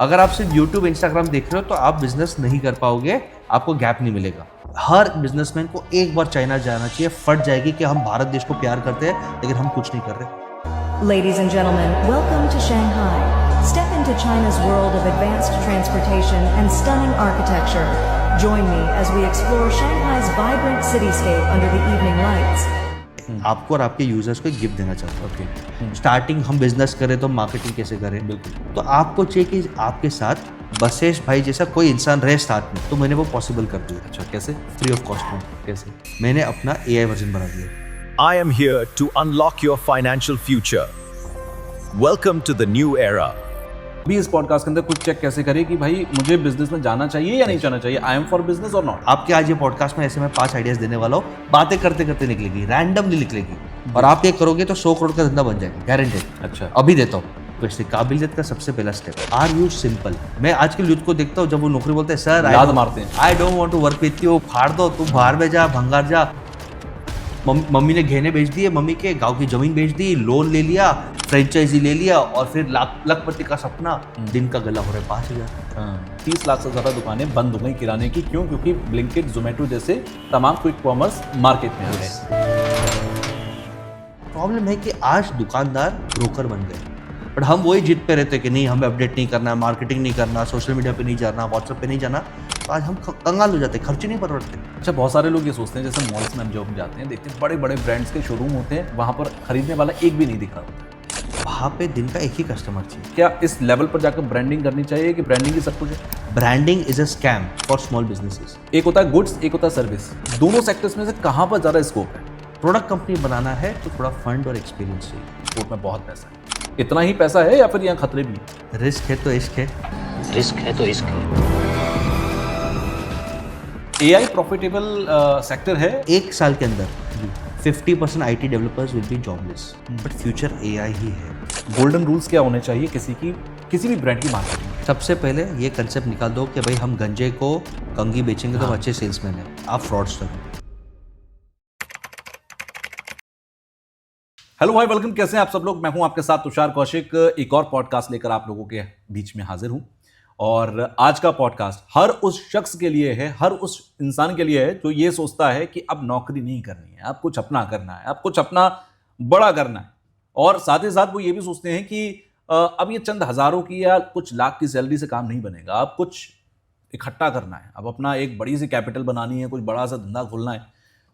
अगर आप सिर्फ यूट्यूब इंस्टाग्राम देख रहे हो तो आप बिजनेस नहीं कर पाओगे, आपको गैप नहीं मिलेगा। हर बिजनेसमैन को एक बार चाइना जाना चाहिए, फट जाएगी कि हम भारत देश को प्यार करते हैं लेकिन हम कुछ नहीं कर रहे। Ladies and gentlemen, welcome to Shanghai. Step into China's world of advanced transportation and stunning architecture. Join me as we explore Shanghai's vibrant cityscape under the evening lights. आपको और आपके यूजर्स को एक गिफ्ट देना चाहता हूँ। ओके, स्टार्टिंग हम business करें तो मार्केटिंग कैसे करें, बिल्कुल। तो आपको चाहिए कि आपके साथ बसेश भाई जैसा कोई इंसान रहे साथ में, तो मैंने वो पॉसिबल कर दिया। अच्छा, कैसे? फ्री ऑफ कॉस्ट में। कैसे? मैंने अपना AI वर्जन बना दिया। I am here to unlock your financial future. Welcome to the new era. भी इस पॉडकास्ट के अंदर कुछ चेक कैसे करें कि भाई मुझे बिजनेस में जाना चाहिए या नहीं जाना चाहिए, आई एम फॉर बिजनेस और नॉट। आपके आज ये पॉडकास्ट में ऐसे मैं 5 आइडियाज देने वाला हूँ, बातें करते करते निकलेगी, रैंडमली निकलेगी, और आप ये करोगे तो 100 करोड़ का धंधा बन जाएगा, गारंटेड। अच्छा, अभी देता हूँ। तो इससे काबिलियत का सबसे पहला स्टेप, आर यू सिंपल। मैं आज के यूथ को देखता हूँ, जब वो नौकरी बोलते हैं, सर याद मारते हैं, I don't want to work with you, फाड़ दो, तू बाहर में जा, भंगार जा। मम्मी ने गहने बेच दिए, मम्मी के गांव की जमीन बेच दी, लोन ले लिया, फ्रेंचाइजी ले लिया, और फिर लखपति का सपना दिन का गला हो रहा है 5,000। 30 लाख से ज़्यादा दुकानें बंद हो गई किराने की। क्यों? क्योंकि ब्लिंकिट, जोमेटो जैसे तमाम क्विक कॉमर्स मार्केट में आ गए। प्रॉब्लम है कि आज दुकानदार ब्रोकर बन गए, बट हम वही जिद पे रहते कि नहीं, हमें अपडेट नहीं करना, मार्केटिंग नहीं करना, सोशल मीडिया पे नहीं जाना, व्हाट्सएप पे नहीं जाना। तो आज हम कंगाल हो जाते हैं, खर्चे नहीं बढ़ते। अच्छा, बहुत सारे लोग ये सोचते हैं, जैसे मॉल्स में हम जब जाते हैं, देखते हैं बड़े बड़े ब्रांड्स के शोरूम होते हैं, वहाँ पर खरीदने वाला एक भी नहीं दिख रहा होता। वहाँ पे दिन का एक ही कस्टमर चाहिए। क्या इस लेवल पर जाकर ब्रांडिंग करनी चाहिए कि ब्रांडिंग ही सब कुछ है? Branding is a scam for small businesses. एक होता है गुड्स, एक होता है सर्विस। दोनों सेक्टर्स में से कहाँ पर ज़्यादा स्कोप है? प्रोडक्ट कंपनी बनाना है तो थोड़ा फंड और एक्सपीरियंस चाहिए। स्कोप में बहुत पैसा है। इतना ही पैसा है या फिर यहाँ खतरे भी हैं? रिस्क है तो इश्क है। रिस्क है तो इश्क है। AI प्रॉफिटेबल सेक्टर है। 1 साल के अंदर 50% IT developers will be jobless, but future AI ही है। गोल्डन रूल्स क्या होने चाहिए किसी भी ब्रांड की मार्केटिंग में? सबसे पहले ये कंसेप्ट निकाल दो कि भाई हम गंजे को कंगी बेचेंगे तो हम अच्छे सेल्समैन हैं, आप फ्रॉडस्टर हैं। हेलो भाई, वेलकम। कैसे हैं आप सब लोग? मैं हूं आपके साथ तुषार कौशिक, एक और पॉडकास्ट लेकर आप लोगों के बीच में हाजिर हूं। और आज का पॉडकास्ट हर उस शख्स के लिए है, हर उस इंसान के लिए है जो ये सोचता है कि अब नौकरी नहीं करनी है, अब कुछ अपना करना है, अब कुछ अपना बड़ा करना है। और साथ ही साथ वो ये भी सोचते हैं कि अब ये चंद हज़ारों की या कुछ लाख की सैलरी से काम नहीं बनेगा, अब कुछ इकट्ठा करना है, अब अपना एक बड़ी सी कैपिटल बनानी है, कुछ बड़ा सा धंधा खोलना है।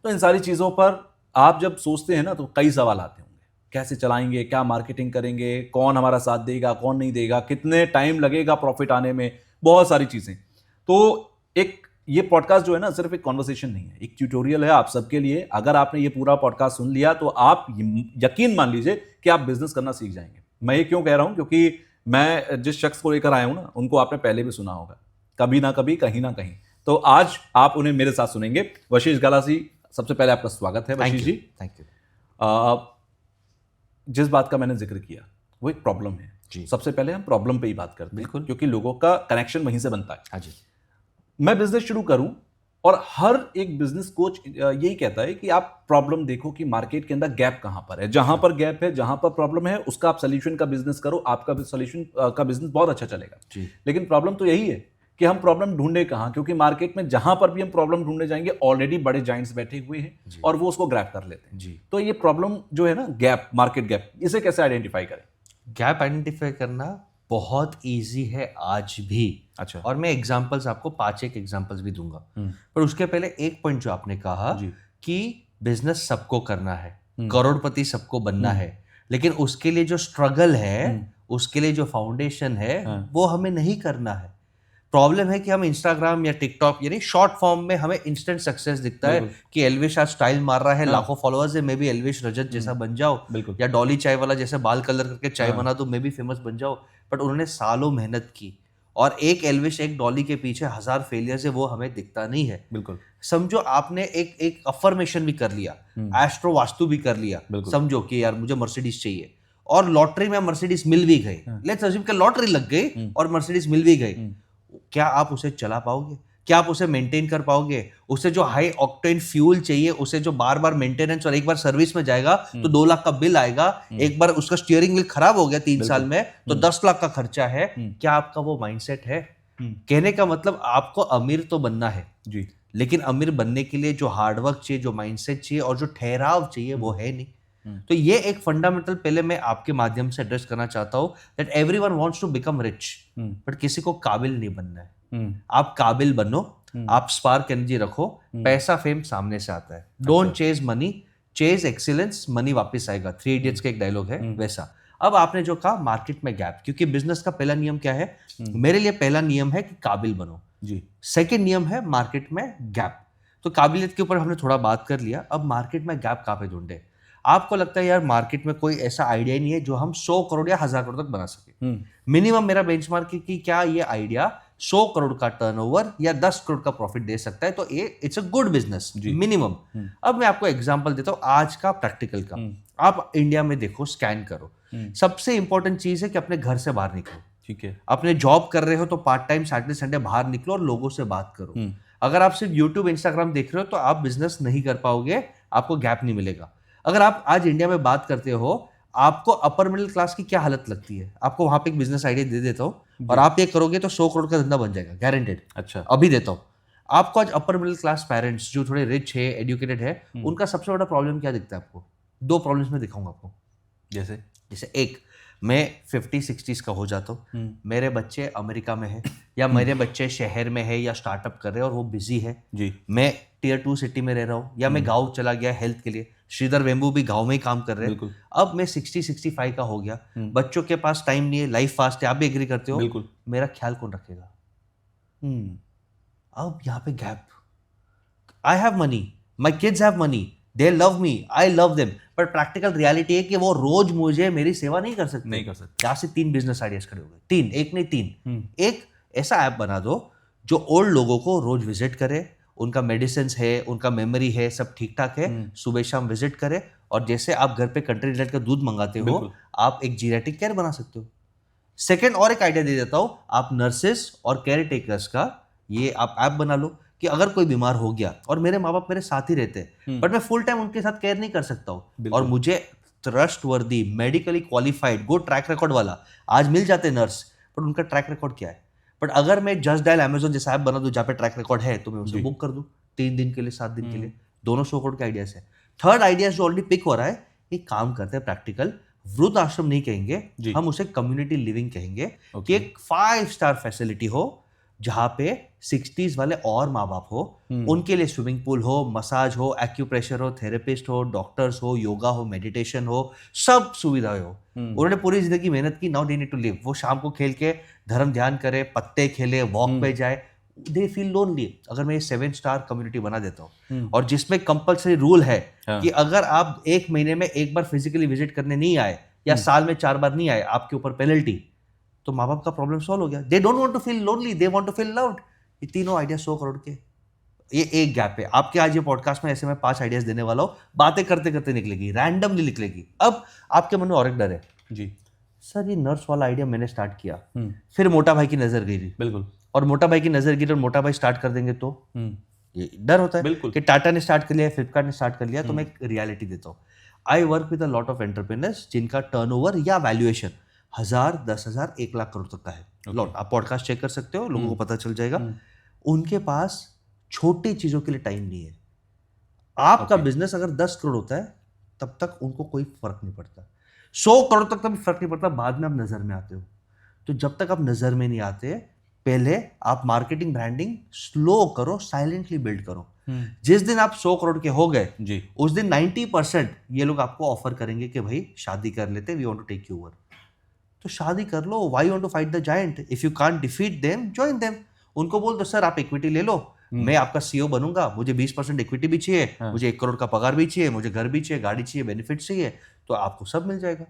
तो इन सारी चीज़ों पर आप जब सोचते हैं ना, तो कई सवाल आते होंगे। कैसे चलाएंगे, क्या मार्केटिंग करेंगे, कौन हमारा साथ देगा, कौन नहीं देगा, कितने टाइम लगेगा प्रॉफिट आने में, बहुत सारी चीज़ें। तो ये पॉडकास्ट जो है ना, सिर्फ एक कॉन्वर्सेशन नहीं है, एक ट्यूटोरियल है आप सबके लिए। अगर आपने ये पूरा पॉडकास्ट सुन लिया तो आप यकीन मान लीजिए कि आप बिजनेस करना सीख जाएंगे। मैं ये क्यों कह रहा हूँ? क्योंकि मैं जिस शख्स को लेकर आया हूँ ना, उनको आपने पहले भी सुना होगा, कभी ना कभी, कहीं ना कहीं। तो आज आप उन्हें मेरे साथ सुनेंगे। वशीष गलासी, सबसे पहले आपका स्वागत है। वशीष जी, थैंक यू। जिस बात का मैंने जिक्र किया वो एक प्रॉब्लम है जी। सबसे पहले हम प्रॉब्लम पे ही बात करते हैं, बिल्कुल, क्योंकि लोगों का कनेक्शन वहीं से बनता है। हाँ जी। मैं बिजनेस शुरू करूं और हर एक बिजनेस कोच यही कहता है कि आप प्रॉब्लम देखो कि मार्केट के अंदर गैप कहां पर है, जहां पर गैप है, जहां पर प्रॉब्लम है, उसका आप सोल्यूशन का बिजनेस करो, आपका सोल्यूशन का बिजनेस बहुत अच्छा चलेगा जी। लेकिन प्रॉब्लम तो यही है कि हम प्रॉब्लम ढूंढे कहां, क्योंकि मार्केट में जहां पर भी हम प्रॉब्लम ढूंढने जाएंगे ऑलरेडी बड़े जाइंट्स बैठे हुए हैं और वो उसको ग्रैब कर लेते हैं जी। तो ये प्रॉब्लम जो है ना, गैप, मार्केट गैप, इसे कैसे आइडेंटिफाई करें? गैप आइडेंटिफाई करना बहुत इजी है आज भी। अच्छा। और मैं एग्जांपल्स आपको 5 एग्जांपल्स भी दूंगा, पर उसके पहले एक पॉइंट जो आपने कहा कि बिजनेस सबको करना है, करोड़पति सबको बनना है, लेकिन उसके लिए जो स्ट्रगल है, उसके लिए जो फाउंडेशन है, वो हमें नहीं करना है। प्रॉब्लम है कि हम इंस्टाग्राम या टिकटॉक यानी शॉर्ट फॉर्म में हमें इंस्टेंट सक्सेस दिखता है कि एल्विश आज स्टाइल मार रहा है, लाखों फॉलोअर्स है, मैं भी एल्विश रजत जैसा बन जाओ, या डॉली चाय वाला जैसे बाल कलर करके चाय बना दो, मैं भी फेमस बन जाओ। बट उन्होंने सालों मेहनत की, और एक एल्विश, एक डॉली के पीछे 1000 फेलियर्स है, वो हमें दिखता नहीं है। बिल्कुल। समझो आपने एक अफर्मेशन भी कर लिया, एस्ट्रो वास्तु भी कर लिया, समझो कि यार मुझे मर्सिडीज चाहिए, और लॉटरी में मर्सिडीज मिल भी गई, लेट्स अज्यूम कि लॉटरी लग गई और मर्सिडीज मिल भी गई, क्या आप उसे चला पाओगे? क्या आप उसे मेंटेन कर पाओगे? उसे जो हाई ऑक्टेन फ्यूल चाहिए, उसे जो बार बार मेंटेनेंस और एक बार सर्विस में जाएगा तो 2 लाख का बिल आएगा, एक बार उसका स्टीयरिंग व्हील खराब हो गया 3 साल में तो 10 लाख का खर्चा है। क्या आपका वो माइंडसेट है? कहने का मतलब आपको अमीर तो बनना है जी, लेकिन अमीर बनने के लिए जो हार्डवर्क चाहिए, जो माइंडसेट चाहिए और जो ठहराव चाहिए वो है नहीं। तो ये एक फंडामेंटल पहले मैं आपके माध्यम से एड्रेस करना चाहता हूं that everyone wants to become rich, but किसी को काबिल नहीं बनना है। आप काबिल बनो, आप स्पार्क एनर्जी रखो, पैसा फेम सामने से आता है। Don't chase money, chase excellence, money वापस आएगा। 3 इडियट्स का एक डायलॉग है वैसा। अब आपने जो कहा मार्केट में गैप, क्योंकि बिजनेस का पहला नियम क्या है? मेरे लिए पहला नियम है कि काबिल बनो जी, सेकेंड नियम है मार्केट में गैप। तो काबिलियत के ऊपर हमने थोड़ा बात कर लिया, अब मार्केट में गैप कहाँ पे ढूंढे? आपको लगता है यार मार्केट में कोई ऐसा आइडिया ही नहीं है जो हम 100 करोड़ या 1000 करोड़ तक बना सके। मिनिमम मेरा बेंचमार्क है कि क्या ये आइडिया 100 करोड़ का टर्नओवर या 10 करोड़ का प्रॉफिट दे सकता है, तो ये it's a good business minimum. अब मैं आपको एग्जांपल देता हूं आज का प्रैक्टिकल का। आप इंडिया में देखो, स्कैन करो, सबसे इंपॉर्टेंट चीज है कि अपने घर से बाहर निकलो। ठीक है, अपने जॉब कर रहे हो तो पार्ट टाइम सैटरडे संडे बाहर निकलो और लोगों से बात करो। अगर आप सिर्फ यूट्यूब इंस्टाग्राम देख रहे हो तो आप बिजनेस नहीं कर पाओगे, आपको गैप नहीं मिलेगा। अगर आप आज इंडिया में बात करते हो, आपको अपर मिडिल क्लास की क्या हालत लगती है? आपको वहां पे एक बिजनेस आइडिया दे देता हूं और आप ये करोगे तो 100 करोड़ का धंधा बन जाएगा, गारंटेड। अच्छा, अभी देता हूं आपको। आज अपर मिडिल क्लास पेरेंट्स जो थोड़े रिच है, एजुकेटेड है, उनका सबसे बड़ा प्रॉब्लम क्या दिखता है आपको? 2 प्रॉब्लम्स में दिखाऊंगा आपको। जैसे एक, मैं 50-60s का हो जाता हूँ, मेरे बच्चे अमेरिका में है या मेरे बच्चे शहर में है या स्टार्टअप कर रहे हैं और वो बिजी है जी, मैं टियर 2 सिटी में रह रहा हूँ या मैं गांव चला गया हेल्थ के लिए। श्रीधर वेम्बू भी गांव में ही काम कर रहे हैं। अब मैं 60-65 का हो गया, बच्चों के पास टाइम नहीं है, लाइफ फास्ट है, आप भी एग्री करते हो? बिल्कुल। मेरा ख्याल कौन रखेगा? अब यहाँ पे gap. I have money, my kids have money, they love me, I love them, पर प्रैक्टिकल रियलिटी है कि वो रोज मुझे मेरी सेवा नहीं कर सकते। यहाँ से 3 बिजनेस आइडियाज खड़े हो गए। 3, एक नहीं 3। एक ऐसा ऐप बना दो जो ओल्ड लोगों को रोज विजिट करे, उनका मेडिसिन है, उनका मेमोरी है, सब ठीक ठाक है, सुबह शाम विजिट करे, और जैसे आप घर पे कंट्री डिलाइट का दूध मंगाते हो, आप एक जीरेटिक केयर बना सकते हो। सेकेंड और एक आइडिया दे देता हूं, आप नर्सेस और केयर टेकर्स का ये आप ऐप बना लो कि अगर कोई बीमार हो गया और मेरे माँ बाप मेरे साथ ही रहते हैं, बट मैं फुल टाइम उनके साथ केयर नहीं कर सकता हूँ, और मुझे trustworthy, medically qualified, good track record वाला आज मिल जाते नर्स, बट उनका ट्रैक रिकॉर्ड क्या है? बट अगर मैं जस्ट डायल अमेजोन जैसा ऐप बना दूं जहाँ पे ट्रैक रिकॉर्ड है, तो मैं उसे बुक कर दूं 3 दिन के लिए, 7 दिन के लिए। दोनों 100 करोड़ के आइडियाज है। थर्ड आइडिया जो ऑलरेडी पिक हो रहा है, एक काम करते हैं प्रैक्टिकल, वृद्ध आश्रम नहीं कहेंगे, हम उसे कम्युनिटी लिविंग कहेंगे, कि एक 5 स्टार फैसिलिटी हो जहाँ पे 60s वाले और माँ बाप हो, उनके लिए स्विमिंग पूल हो, मसाज हो, एक्यूप्रेशर हो, थेरेपिस्ट हो, डॉक्टर्स हो, योगा हो, मेडिटेशन हो, सब सुविधाएं हो। उन्होंने पूरी जिंदगी मेहनत की, now they need to live. वो शाम को खेल के धर्म ध्यान करे, पत्ते खेले, वॉक पे जाए, दे फील लोनली। अगर मैं ये 7 स्टार कम्युनिटी बना देता हूँ और जिसमें कंपल्सरी रूल है कि अगर आप 1 महीने में 1 बार फिजिकली विजिट करने नहीं आए या साल में 4 बार नहीं आए, आपके ऊपर पेनल्टी, तो माँ बाप का प्रॉब्लम सॉल्व हो गया। They don't want to feel lonely, they want to feel loved. ये तीनों आइडिया 100 करोड़ के। ये एक गैप है आपके। आज ये पॉडकास्ट में ऐसे मैं 5 आइडियाज देने वाला हूँ, बातें करते करते निकलेगी, रैंडमली निकलेगी। अब आपके मन में और एक डर है जी, सर ये नर्स वाला आइडिया मैंने स्टार्ट किया, फिर मोटा भाई की नजर गई, बिल्कुल, और मोटा भाई की नजर गिरी और मोटा भाई स्टार्ट कर देंगे तो ये डर होता है बिल्कुल कि टाटा ने स्टार्ट कर लिया, फ्लिपकार्ट ने स्टार्ट कर लिया। तो मैं एक रियलिटी देता हूँ। I work with a lot of entrepreneurs जिनका टर्नओवर या वैल्यूएशन 1000, 10,000, 1 लाख करोड़ तक का है। लॉट, आप पॉडकास्ट चेक कर सकते हो, लोगों को पता चल जाएगा। उनके पास छोटी चीजों के लिए टाइम नहीं है। आपका बिजनेस अगर 10 करोड़ होता है तब तक उनको कोई फर्क नहीं पड़ता, 100 करोड़ तक तभी फर्क नहीं पड़ता, बाद में आप नजर में आते हो। तो जब तक आप नजर में नहीं आते, पहले आप मार्केटिंग ब्रांडिंग स्लो करो, साइलेंटली बिल्ड करो। जिस दिन आप 100 करोड़ के हो गए जी, उस दिन 90% ये लोग आपको ऑफर करेंगे कि भाई शादी कर लेते, we want to take you over. तो शादी कर लो, why you want to fight the giant? If you can't defeat them, join them. उनको बोल दो सर आप इक्विटी ले लो, मैं आपका सीईओ बनूंगा, मुझे 20% इक्विटी भी चाहिए, मुझे 1 करोड़ का पगार भी चाहिए, मुझे घर भी चाहिए, गाड़ी चाहिए, बेनिफिट चाहिए, तो आपको सब मिल जाएगा।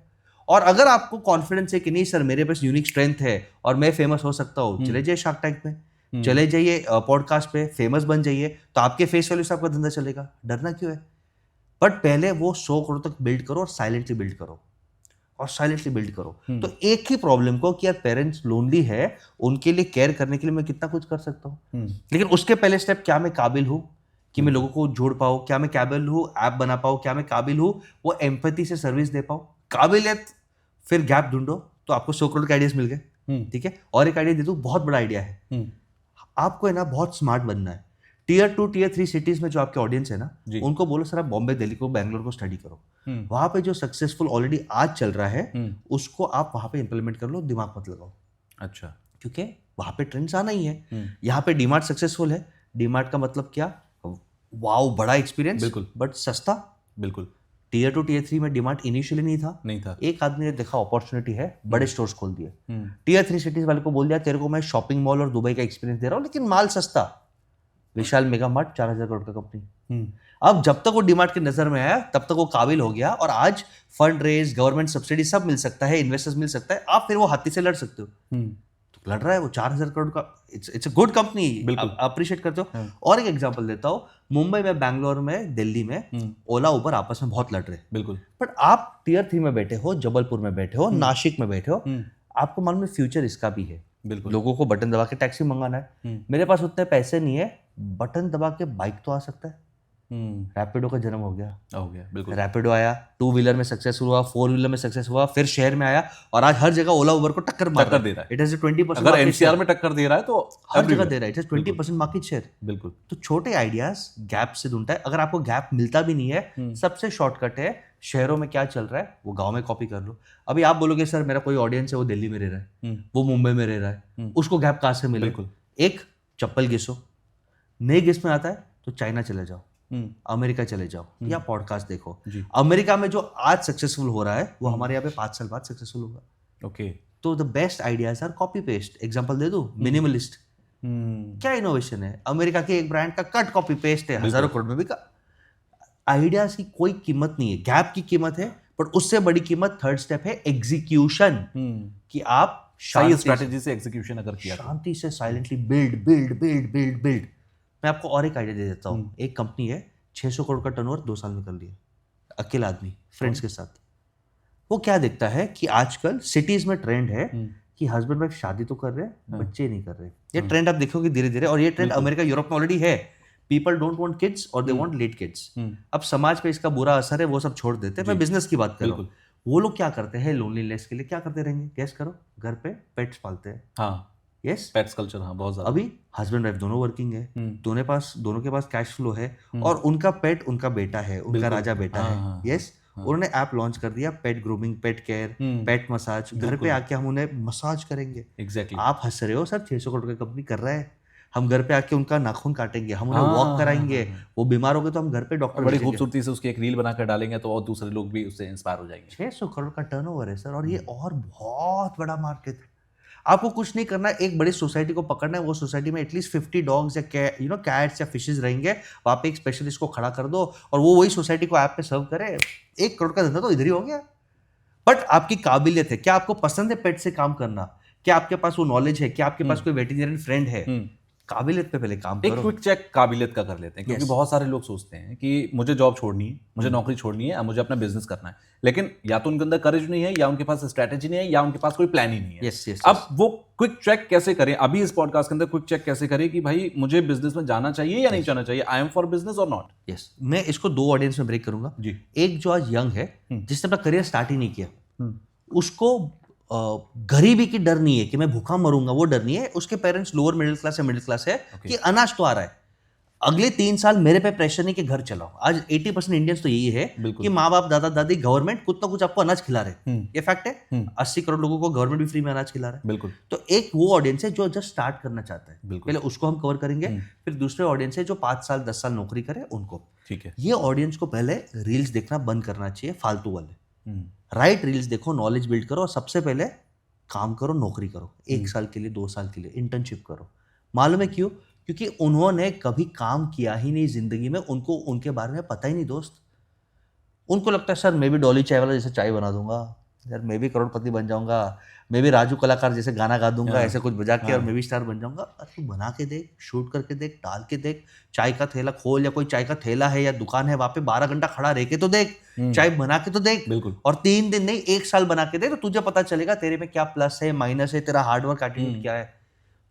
और अगर आपको कॉन्फिडेंस है कि नहीं सर मेरे पास यूनिक स्ट्रेंथ है और मैं फेमस हो सकता हूँ, चले जाइए शार्क टैंक में, चले जाइए पॉडकास्ट पे, फेमस बन जाइए, तो आपके फेस वैल्यू से आपका धंधा चलेगा। डरना क्यों है? बट पहले वो 100 करोड़ तक बिल्ड करो और साइलेंटली बिल्ड करो। और साइलेंटली बिल्ड करो। तो एक ही प्रॉब्लम को कि यार पेरेंट्स लोनली है, उनके लिए केयर करने के लिए मैं कितना कुछ कर सकता हूँ, लेकिन उसके पहले स्टेप क्या मैं काबिल हूँ कि मैं लोगों को जोड़ पाऊँ, क्या मैं काबिल हूँ ऐप बना पाऊँ, क्या मैं काबिल हूँ वो एम्पैथी से सर्विस दे पाऊँ। काबिलियत, फिर गैप ढूंढो, तो आपको 100 करोड़ के आइडियाज मिल गए, ठीक है। और एक आइडिया दे दूँ, बहुत बड़ा आइडिया है, आपको है ना बहुत स्मार्ट बनना है। टियर 2 टियर 3 सिटीज में जो आपके ऑडियंस है ना, उनको बोलो सर आप बॉम्बे, दिल्ली को, बैंगलोर को स्टडी करो, वहां पे जो सक्सेसफुल ऑलरेडी आज चल रहा है उसको आप वहां पे इंप्लीमेंट कर लो, दिमाग मत लगाओ। अच्छा, क्योंकि वहां पे ट्रेंड्स आना ही है। यहाँ पे डीमार्ट सक्सेसफुल है, डीमार्ट का मतलब क्या, वाओ बड़ा एक्सपीरियंस, बिल्कुल, बट सस्ता। बिल्कुल। टियर 2 टियर 3 में डीमार्ट इनिशियली नहीं था। एक आदमी ने देखा अपॉर्चुनिटी है, बड़े स्टोर्स खोल दिए। टियर 3 सिटीज वाले को बोल दिया तेरे को मैं शॉपिंग मॉल और दुबई का एक्सपीरियंस दे रहा हूँ, लेकिन माल सस्ता। विशाल मेगा मार्ट 4000 करोड़ का कंपनी। अब जब तक वो डीमार्ट की नजर में आया तब तक वो काबिल हो गया, और आज फंड रेज, गवर्नमेंट सब्सिडी सब मिल सकता है, इन्वेस्टर्स मिल सकता है, आप फिर वो हाथी से लड़ सकते हो। तो लड़ रहा है वो 4000 करोड़ का, इट्स अ गुड कंपनी, बिल्कुल अप्रिशिएट करते हो। और एक एग्जांपल देता हूँ, मुंबई में, बैंगलोर में, दिल्ली में ओला उबर आपस में बहुत लड़ रहे हैं, बिल्कुल। बट आप टियर 3 में बैठे हो, जबलपुर में बैठे हो, नासिक में बैठे हो, आपको मालूम है फ्यूचर इसका भी है। बिल्कुल। लोगों को बटन दबा के टैक्सी मंगाना है, मेरे पास उतने पैसे नहीं है, बटन दबा के बाइक तो आ सकता है। रैपिडो का जन्म हो गया, बिल्कुल। रैपिडो आया, 2 व्हीलर में सक्सेस हुआ, 4 व्हीलर में सक्सेस हुआ, फिर शहर में आया, और आज हर जगह ओला उबर को टक्कर दे रहा है। It has 20%। अगर एनसीआर में टक्कर दे रहा है तो हर जगह दे रहा है, इट हैज 20% मार्केट शेयर। बिल्कुल। तो छोटे आइडियाज गैप से ढूंढता है। अगर आपको गैप मिलता भी नहीं है, सबसे शॉर्टकट है, शहरों में क्या चल रहा है वो गांव में कॉपी कर लो। अभी आप बोलोगे सर मेरा कोई ऑडियंस है वो दिल्ली में रह रहा है, वो मुंबई में रह रहा है, उसको गैप कहाँ से मिले? बिल्कुल। एक चप्पल घिसो, नहीं घिस में आता है तो चाइना चले जाओ, अमेरिका चले जाओ, या पॉडकास्ट देखो। अमेरिका में जो आज सक्सेसफुल हो रहा है वो हमारे यहाँ पे 5 साल बाद सक्सेसफुल होगा। ओके। तो the best ideas are copy paste. Example दे दूं, मिनिमलिस्ट, क्या इनोवेशन है? अमेरिका के एक ब्रांड का कट कॉपी पेस्ट है, हजारों करोड़ में बिका। आइडियाज की कोई कीमत नहीं है, गैप की कीमत है, बट उससे बड़ी कीमत थर्ड स्टेप है एग्जीक्यूशन, कि आप सही स्ट्रेटजी से एग्जीक्यूशन अगर किया, शांति से साइलेंटली बिल्ड। मैं आपको और एक आइडिया दे देता हूँ। एक कंपनी है 600 करोड़ का टर्नओवर 2 साल में कर लिया, अकेला आदमी, फ्रेंड्स के साथ। वो क्या देखता है कि आजकल सिटीज में ट्रेंड है कि हस्बैंड वाइफ शादी तो कर रहे हैं, बच्चे नहीं कर रहे। ये ट्रेंड आप देखोगे धीरे धीरे, और ये ट्रेंड अमेरिका, यूरोप में ऑलरेडी है। पीपल डोंट वांट किड्स और दे वांट लेट किड्स। अब समाज पे इसका बुरा असर है, वो सब छोड़ देते हैं। मैं बिजनेस की बात कर रहा हूँ। वो लोग क्या करते हैं लोनलीनेस के लिए, क्या करते रहेंगे? गेस करो, घर पे पेट्स पालते हैं। हाँ, यस, पेट्स कल्चर, हाँ, बहुत ज्यादा। अभी हस्बैंड वाइफ दोनों वर्किंग है, दोनों के पास कैश फ्लो है, और उनका पेट उनका बेटा है, उनका राजा बेटा है। यस, उन्होंने ऐप लॉन्च कर दिया, पेट ग्रूमिंग, पेट केयर, पेट मसाज। घर पे आके हम उन्हें मसाज करेंगे। एग्जैक्टली। आप हंस रहे हो सर, 600 करोड़ की कंपनी कर रहा है। हम घर पे आके उनका नाखून काटेंगे, हम उन्हें वॉक कराएंगे, वो बीमार हो गए तो हम घर पे डॉक्टर, बड़ी खूबसूरती से उसकी एक रील बनाकर डालेंगे तो और दूसरे लोग भी उससे इंस्पायर हो जाएंगे। 600 करोड़ का टर्नओवर है सर, और ये और बहुत बड़ा मार्केट है। आपको कुछ नहीं करना है, एक बड़ी सोसाइटी को पकड़ना है, वो सोसाइटी में एटलीस्ट 50 डॉग्स या कैट्स या फिशेज रहेंगे, वहाँ पे एक स्पेशलिस्ट को खड़ा कर दो, और वो वही सोसाइटी को ऐप पे सर्व करे। 1 करोड़ का धंधा तो इधर ही हो गया। बट आपकी काबिलियत है, क्या आपको पसंद है पेट से काम करना? क्या आपके पास वो नॉलेज है? क्या आपके पास कोई वेटरनरी फ्रेंड है? काबिलियत पे पहले काम करो। एक क्विक चेक काबिलियत का कर लेते हैं, क्योंकि बहुत सारे लोग सोचते हैं कि मुझे जॉब छोड़नी है, मुझे नौकरी छोड़नी है, मुझे अपना बिजनेस करना है, लेकिन या तो उनके अंदर करेज नहीं है, या उनके पास स्ट्रैटेजी नहीं है, या उनके पास कोई प्लान ही नहीं है। yes. अब वो क्विक चेक कैसे करें? अभी इस पॉडकास्ट के अंदर क्विक चेक कैसे करें कि भाई मुझे बिजनेस में जाना चाहिए या नहीं जाना चाहिए? आई एम फॉर बिजनेस और नॉट? यस, मैं इसको 2 ऑडियंस में ब्रेक करूंगा जी। एक जो आज यंग है, जिसने अपना करियर स्टार्ट ही नहीं किया, उसको गरीबी की डर नहीं है कि मैं भूखा मरूंगा, वो डर नहीं है। उसके पेरेंट्स लोअर मिडिल क्लास या मिडिल क्लास है, कि अनाज तो आ रहा है, अगले 3 साल मेरे पे प्रेशर नहीं कि घर चलाओ। आज 80% इंडियंस तो यही है कि माँ बाप, दादा दादी, गवर्नमेंट कुछ ना कुछ आपको अनाज खिला रहे। ये फैक्ट है। 80 करोड़ लोगों को गवर्नमेंट भी फ्री में अनाज खिला रहा है। बिल्कुल। तो एक वो ऑडियंस है जो जस्ट स्टार्ट करना चाहता है, पहले उसको हम कवर करेंगे। फिर दूसरे ऑडियंस है जो 5 साल 10 साल नौकरी करे, उनको। ठीक है। ये ऑडियंस को पहले रील्स देखना बंद करना चाहिए, फालतू वाले। राइट रील्स देखो, नॉलेज बिल्ड करो, और सबसे पहले काम करो, नौकरी करो। 1 साल के लिए, 2 साल के लिए इंटर्नशिप करो। मालूम है क्यों? क्योंकि उन्होंने कभी काम किया ही नहीं जिंदगी में, उनको उनके बारे में पता ही नहीं दोस्त। उनको लगता है सर मैं भी डॉली चाय वाला जैसे चाय बना दूंगा, यार मैं भी करोड़पति बन जाऊंगा, मैं भी राजू कलाकार जैसे गाना गा दूंगा, ऐसे कुछ बजा के और मैं भी स्टार बन जाऊंगा। अरे तू बना के देख, शूट करके देख, डाल के देख, चाय का थैला खोल या कोई चाय का थैला है या दुकान है वहां पे 12 घंटा खड़ा रह के तो देख, चाय बना के तो देख। बिल्कुल। और 3 दिन नहीं 1 साल बना के देख, तो तुझे पता चलेगा तेरे में क्या प्लस है, माइनस है, तेरा हार्डवर्क एटीट्यूड क्या है।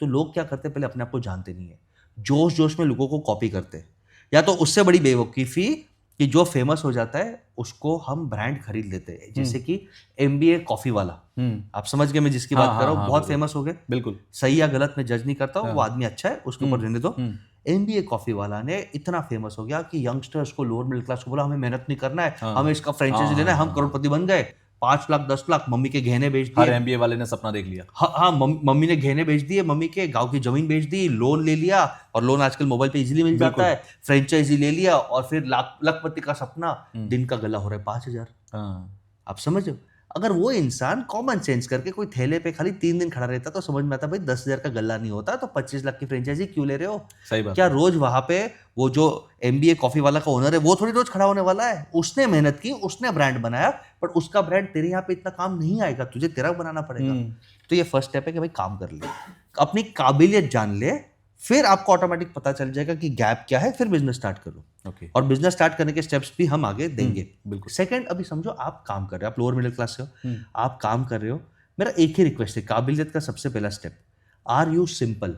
तो लोग क्या करते हैं, पहले अपने आप को जानते नहीं है, जोश जोश में लोगों को कॉपी करते हैं। या तो उससे बड़ी बेवकूफ़ी कि जो फेमस हो जाता है उसको हम ब्रांड खरीद लेते हैं, जैसे कि MBA कॉफी वाला। आप समझ गए मैं जिसकी बात कर रहा हूँ, बहुत फेमस हो गए। बिल्कुल सही या गलत मैं जज नहीं करता हूँ, वो आदमी अच्छा है, उसके ऊपर रहने दो। MBA कॉफी वाला ने इतना फेमस हो गया कि यंगस्टर्स को, लोअर मिडिल क्लास को बोला हमें मेहनत नहीं करना है, हमें इसका फ्रेंचाइजी लेना है, हम करोड़पति बन गए। 5 लाख 10 लाख मम्मी के गहने बेच दिए। हर MBA वाले ने सपना देख लिया। हाँ, मम्मी ने गहने बेच दिए, मम्मी के गांव की जमीन बेच दी, लोन ले लिया, और लोन आजकल मोबाइल पे इजीली मिल जाता है, फ्रेंचाइजी ले लिया, और फिर लखपति का सपना दिन का गला हो रहा है 5,000। आप समझो, अगर वो इंसान कॉमन सेंस करके कोई थैले पे खाली 3 दिन खड़ा रहता तो समझ में आता भाई 10,000 का गल्ला नहीं होता, तो 25 लाख की फ्रेंचाइजी क्यों ले रहे हो। सही बात। क्या रोज वहां पे वो जो MBA कॉफी वाला का ओनर है वो थोड़ी रोज खड़ा होने वाला है। उसने मेहनत की, उसने ब्रांड बनाया, पर उसका ब्रांड तेरे यहाँ पे इतना काम नहीं आएगा, तुझे तेरा बनाना पड़ेगा। तो ये फर्स्ट स्टेप है कि भाई काम कर ले, अपनी काबिलियत जान ले, फिर आपको ऑटोमेटिक पता चल जाएगा कि गैप क्या है, फिर बिजनेस स्टार्ट करो। ओके। और बिजनेस स्टार्ट करने के स्टेप्स भी हम आगे देंगे। बिल्कुल। सेकंड, अभी समझो आप काम कर रहे हो, आप लोअर मिडिल क्लास से हो, आप काम कर रहे हो, मेरा एक ही रिक्वेस्ट है, काबिलियत का सबसे पहला स्टेप, आर यू सिंपल।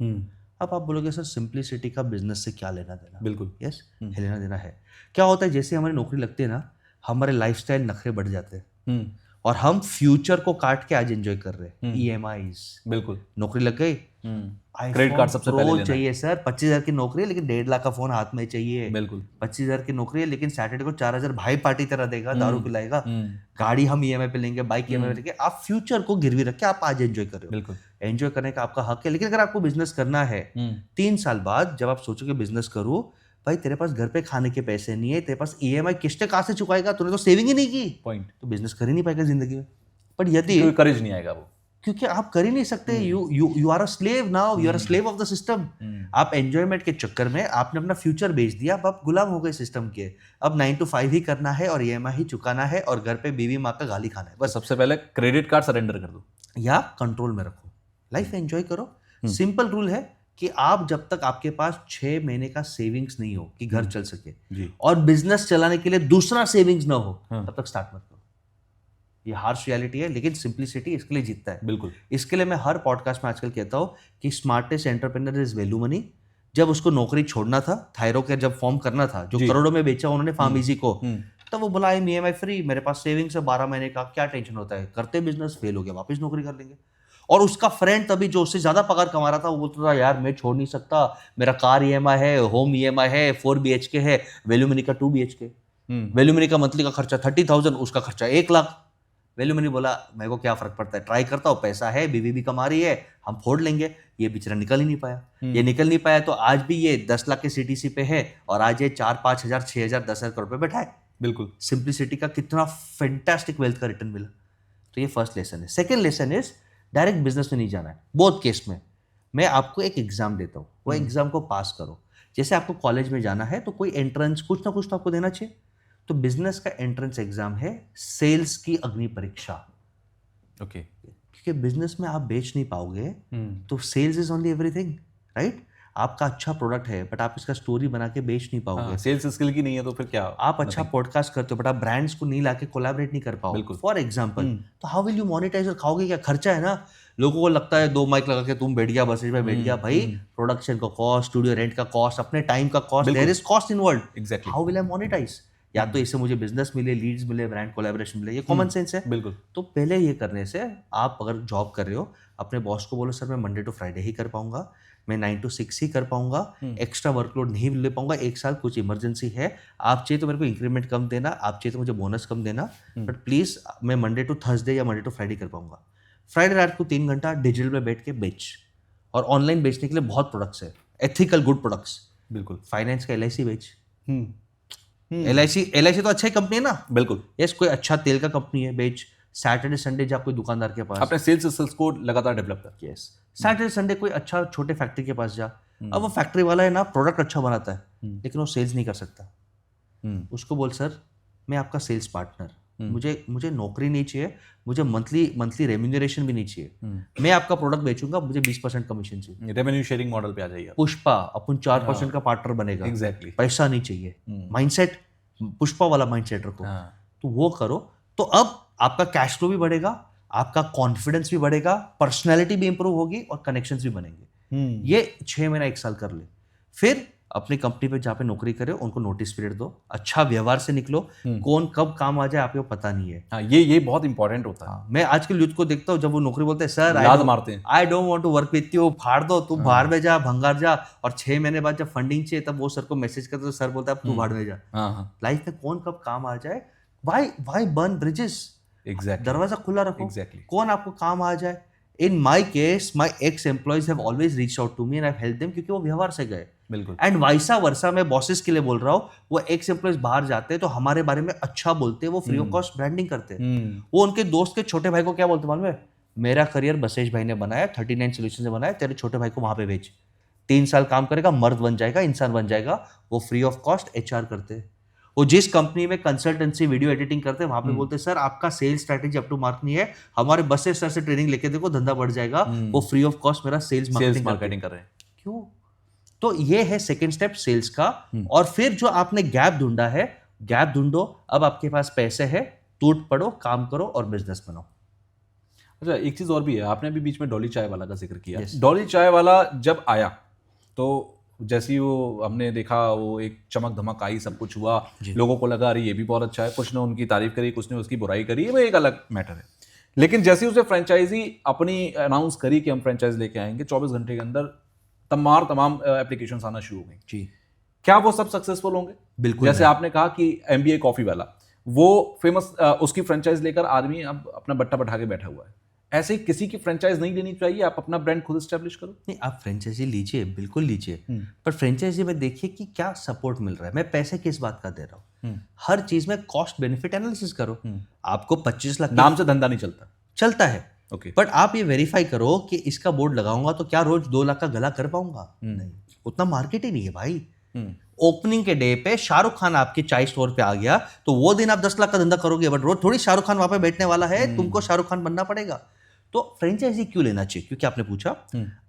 अब आप बोलोगे सर सिंप्लिसिटी का बिजनेस से क्या लेना देना। बिल्कुल। यस, लेना देना है। क्या होता है, जैसे हमारी नौकरी लगती है ना, हमारे लाइफस्टाइल नखरे बढ़ जाते हैं, और हम फ्यूचर को काट के आज एंजॉय कर रहे हैं। EMIs, बिल्कुल। नौकरी लग गई, क्रेडिट कार्ड सबसे पहले लेना चाहिए सर, 25,000 की नौकरी है लेकिन 1.5 लाख का फोन हाथ में चाहिए। बिल्कुल। 25,000 की नौकरी है लेकिन सैटरडे को 4,000 भाई पार्टी तरह देगा, दारू पिलाएगा, गाड़ी हम EMI पे लेंगे, बाइक EMI पे लेंगे। आप फ्यूचर को गिरवी रख के आप आज एंजॉय कर रहे हो। बिल्कुल। एंजॉय करने का आपका हक है, लेकिन अगर आपको बिजनेस करना है 3 साल बाद, जब आप सोचोगे बिजनेस करूं, भाई तेरे पास घर पे खाने के पैसे नहीं है, तेरे पास EMI किस्तें कहां से चुकाएगा, तूने तो सेविंग ही नहीं की, पॉइंट। तो बिजनेस कर ही नहीं पाएगा जिंदगी में। पर यदि करेज नहीं आएगा वो, क्योंकि आप कर ही नहीं सकते, you are a slave now, you are a slave of the system. आप एंजॉयमेंट के चक्कर में आपने अपना फ्यूचर बेच दिया, अब आप गुलाम हो गए सिस्टम के। अब 9 to 5 ही करना है और EMI ही चुकाना है और घर पे बीवी माँ का गाली खाना है, बस। सबसे पहले क्रेडिट कार्ड सरेंडर कर दो या कंट्रोल में रखो, लाइफ एंजॉय करो। सिंपल रूल है कि आप जब तक आपके पास 6 महीने का सेविंग्स नहीं हो कि घर चल सके जी, और बिजनेस चलाने के लिए दूसरा सेविंग्स ना हो, तब तक स्टार्ट मत करो। ये हार्श रियलिटी है, लेकिन सिंप्लिसिटी इसके लिए जीतता है। बिल्कुल। इसके लिए मैं हर पॉडकास्ट में आजकल कहता हूँ कि smartest entrepreneur is value money. जब उसको नौकरी छोड़ना था, थायरो के जब फॉर्म करना था, जो करोड़ों में बेचा उन्होंने फार्मेसी को, तब वो बोला आई EMI फ्री, मेरे पास सेविंग्स है 12 महीने का, क्या टेंशन होता है, करते बिजनेस, फेल हो गया वापस नौकरी कर लेंगे। और उसका फ्रेंड तभी जो उससे ज्यादा पगार कमा रहा था, वो बोलता था यार मैं छोड़ नहीं सकता, मेरा कार EMI है, होम EMI है, 4 BHK है, वैल्यू मनी का 2 BHK, वैल्यू मनी का मंथली का खर्चा 30,000, उसका खर्चा 1 लाख। वैल्यू मनी बोला मेरे को क्या फर्क पड़ता है, ट्राई करता हूँ, पैसा है, बीवी भी कमा रही है, हम फोड़ लेंगे। ये बेचारा निकल ही नहीं पाया। ये निकल नहीं पाया तो आज भी ये 10 लाख के CTC पे है और आज ये 4-5 हजार 6 हजार 10 हजार करोड़ पे बैठा है। बिल्कुल। सिंप्लिसिटी का कितना फैंटास्टिक वेल्थ का रिटर्न मिला। तो ये फर्स्ट लेसन है। Second lesson is direct business में नहीं जाना है। बोथ केस में मैं आपको एक एग्जाम देता हूँ, वो एग्जाम को पास करो। जैसे आपको कॉलेज में जाना है तो कोई एंट्रेंस कुछ ना कुछ तो आपको देना चाहिए। तो बिजनेस का एंट्रेंस एग्जाम है सेल्स की अग्नि परीक्षा। ओके। क्योंकि बिजनेस में आप बेच नहीं पाओगे, तो sales is only everything, right. आपका अच्छा प्रोडक्ट है बट आप इसका स्टोरी बना के बेच नहीं पाओगे। सेल्स स्किल की नहीं है तो फिर क्या। आप अच्छा पॉडकास्ट करते हो बट आप ब्रांड्स को नहीं लाके कोलैबोरेट नहीं कर पाओगे फॉर एग्जांपल, तो हाउ विल यू मोनेटाइज। और खाओगे क्या, खर्चा है ना। लोगों को लगता है 2 माइक लगा के तुम बैठ गया बस में बैठ गया। भाई प्रोडक्शन का कॉस्ट, स्टूडियो रेंट का कॉस्ट, अपने टाइम का cost, there is cost involve. Exactly. How will I monetize. या तो इससे मुझे बिजनेस मिले, लीड्स मिले, ब्रांड कोलैबोरेशन मिले, ये कॉमन सेंस है। बिल्कुल। तो पहले ये करने से आप अगर जॉब कर रहे हो, अपने बॉस को बोलो सर मैं मंडे टू फ्राइडे ही कर पाऊंगा, मैं 9 to 6 ही कर पाऊंगा, एक्स्ट्रा वर्कलोड नहीं ले पाऊंगा, एक साल कुछ इमरजेंसी है, आप चाहिए तो मेरे को इंक्रीमेंट कम देना, आप चाहिए तो मुझे बोनस कम देना, बट प्लीज मैं मंडे टू थर्सडे या मंडे टू फ्राइडे कर पाऊंगा। फ्राइडे रात को 3 घंटा डिजिटल में बैठ के बेच। और ऑनलाइन बेचने के लिए बहुत प्रोडक्ट्स है, एथिकल गुड प्रोडक्ट्स। बिल्कुल। फाइनेंस का LIC बेच। LIC तो अच्छा ही कंपनी है ना। बिल्कुल। यस, कोई अच्छा तेल का कंपनी है, बेच। सैटरडे संडे जा कोई दुकानदार के पास, अपने सेल्स स्किल्स को लगातार डेवलप कर। यस, सैटरडे संडे कोई अच्छा छोटे फैक्ट्री के पास जा। अब वो फैक्ट्री वाला है ना, प्रोडक्ट अच्छा बनाता है लेकिन वो सेल्स नहीं कर सकता। उसको बोल सर मैं आपका सेल्स पार्टनर, मुझे नौकरी नहीं चाहिए, मुझे मंथली रेम्यूनरेशन भी नहीं चाहिए, मैं आपका प्रोडक्ट बेचूंगा, मुझे 20% कमिशन चाहिए। रेवेन्यू शेयरिंग मॉडल पे आ जाइए। पुष्पा अपन 4% का पार्टनर बनेगा, एग्जैक्टली। पैसा नहीं चाहिए, माइंडसेट पुष्पा वाला माइंडसेट रखो, तो वो करो। तो अब आपका कैश फ्लो भी बढ़ेगा, आपका कॉन्फिडेंस भी बढ़ेगा, पर्सनैलिटी भी इंप्रूव होगी और कनेक्शंस भी बनेंगे। ये 6 महीना 1 साल कर ले, फिर अपनी कंपनी पे जहाँ पे नौकरी करे उनको नोटिस पीरियड दो, अच्छा व्यवहार से निकलो, कौन कब काम आ जाए आपको पता नहीं है। हाँ, ये बहुत इंपॉर्टेंट होता है। हाँ, मैं आजकल यूथ को देखता हूँ, जब वो नौकरी बोलते हैं सर याद मारते हैं, I don't want to work with you, फाड़ दो, तू बाहर में जा, भंगार जा, और 6 महीने बाद जब फंडिंग चाहिए तब वो सर को मैसेज करते तो सर बोलता है तू बाहर में जा। लाइफ में कौन कब काम आ जाए, व्हाई बर्न ब्रिजेस, दरवाजा खुला रखो, कौन आपको काम आ जाए। In my case my ex employees have always reach out to me and I help them, क्योंकि वो व्यवहार से गए। बिल्कुल। एंड वाइसा वर्सा, मैं बॉसेस के लिए बोल रहा हूँ, वो एक्स एम्प्लॉयज बाहर जाते हैं तो हमारे बारे में अच्छा बोलते हैं, वो फ्री ऑफ कॉस्ट ब्रांडिंग करते हैं। वो उनके दोस्त के छोटे भाई को क्या बोलते मालूम है, मेरा करियर बसेश भाई ने बनाया, 39 सोल्यूशन से बनाया, तेरे छोटे भाई को वहां पे भेज, 3 साल काम करेगा, मर्द बन जाएगा, इंसान बन जाएगा। वो फ्री ऑफ कॉस्ट HR करते हैं। वो जिस कंपनी में कंसल्टेंसी वीडियो एडिटिंग करते हैं वहां पे बोलते हैं सर आपका sales strategy up to mark नहीं है, हमारे बसेस सर से ट्रेनिंग लेके देखो, धंधा बढ़ जाएगा। वो फ्री ऑफ कॉस्ट मेरा सेल्स मार्केटिंग कर रहे हैं। क्यों? तो ये है सेकंड स्टेप सेल्स का। और फिर जो आपने गैप ढूंढा है, गैप ढूंढो, अब आपके पास पैसे है, टूट पड़ो, काम करो और बिजनेस बनाओ। अच्छा, एक चीज और भी है, आपने अभी बीच में डॉली चाय वाला का जिक्र किया। डॉली चाय वाला जब आया तो जैसी वो हमने देखा, वो एक चमक धमक आई, सब कुछ हुआ, लोगों को लगा अरे ये भी बहुत अच्छा है, कुछ ने उनकी तारीफ करी, कुछ ने उसकी बुराई करी, वो एक अलग मैटर है। लेकिन जैसे उसे फ्रेंचाइजी अपनी अनाउंस करी कि हम फ्रेंचाइज लेके आएंगे, 24 घंटे के अंदर तमाम एप्लीकेशंस आना शुरू हो गई। जी, क्या वो सब सक्सेसफुल होंगे? बिल्कुल। जैसे आपने कहा कि MBA कॉफी वाला, वो फेमस, उसकी फ्रेंचाइज लेकर आदमी अब अपना बट्टा बैठा के बैठा हुआ है। ऐसे किसी की फ्रेंचाइज नहीं लेनी चाहिए, आप अपना ब्रांड खुद एस्टेब्लिश करो। नहीं, आप फ्रेंचाइजी लीजिए, बिल्कुल लीजिए, पर फ्रेंचाइजी में देखिए कि क्या सपोर्ट मिल रहा है, मैं पैसे किस बात का दे रहा हूँ। हर चीज में कॉस्ट बेनिफिट एनालिसिस करो। आपको 25 लाख नाम से धंधा नहीं चलता है, बट आप ये वेरीफाई करो कि इसका बोर्ड लगाऊंगा तो क्या रोज 2 लाख का गला कर पाऊंगा? नहीं, उतना मार्केट ही नहीं है भाई। ओपनिंग के डे पे शाहरुख खान आपके चाय स्टोर पे आ गया तो वो दिन आप 10 लाख का धंधा करोगे, बट रोज थोड़ी शाहरुख खान वहां पे बैठने वाला है, तुमको शाहरुख खान बनना पड़ेगा। तो फ्रेंचाइजी क्यों लेना चाहिए? क्योंकि आपने पूछा,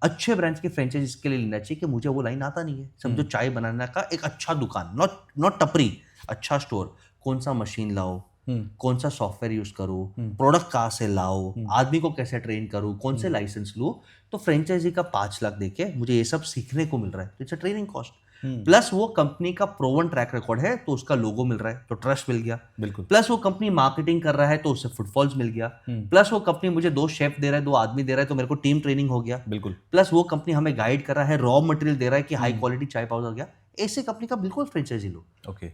अच्छे ब्रांड्स की फ्रेंचाइजी इसके लिए लेना चाहिए कि मुझे वो लाइन आता नहीं है। समझो चाय बनाने का एक अच्छा दुकान, नॉट टपरी, अच्छा स्टोर, कौन सा मशीन लाओ, कौन सा सॉफ्टवेयर यूज करूं, प्रोडक्ट कहाँ से लाओ, आदमी को कैसे ट्रेन करूं, कौन से लाइसेंस लूं। तो फ्रेंचाइजी का 5 लाख देके मुझे ये सब सीखने को मिल रहा है, तो it's a training cost. Plus वो कंपनी का प्रोवन ट्रैक रिकॉर्ड है तो उसका लोगो मिल रहा है, तो ट्रस्ट मिल गया। बिल्कुल। प्लस वो कंपनी मार्केटिंग कर रहा है तो उससे फुटफॉल्स मिल गया। प्लस वो कंपनी मुझे 2 शेफ दे रहा है, 2 आदमी दे रहा है, तो मेरे को टीम ट्रेनिंग हो गया। बिल्कुल। प्लस वो कंपनी हमें गाइड कर रहा है, रॉ मटेरियल दे रहा है कि हाई क्वालिटी चाय पाउडर हो गया। ऐसे कंपनी का बिल्कुल फ्रेंचाइजी लो,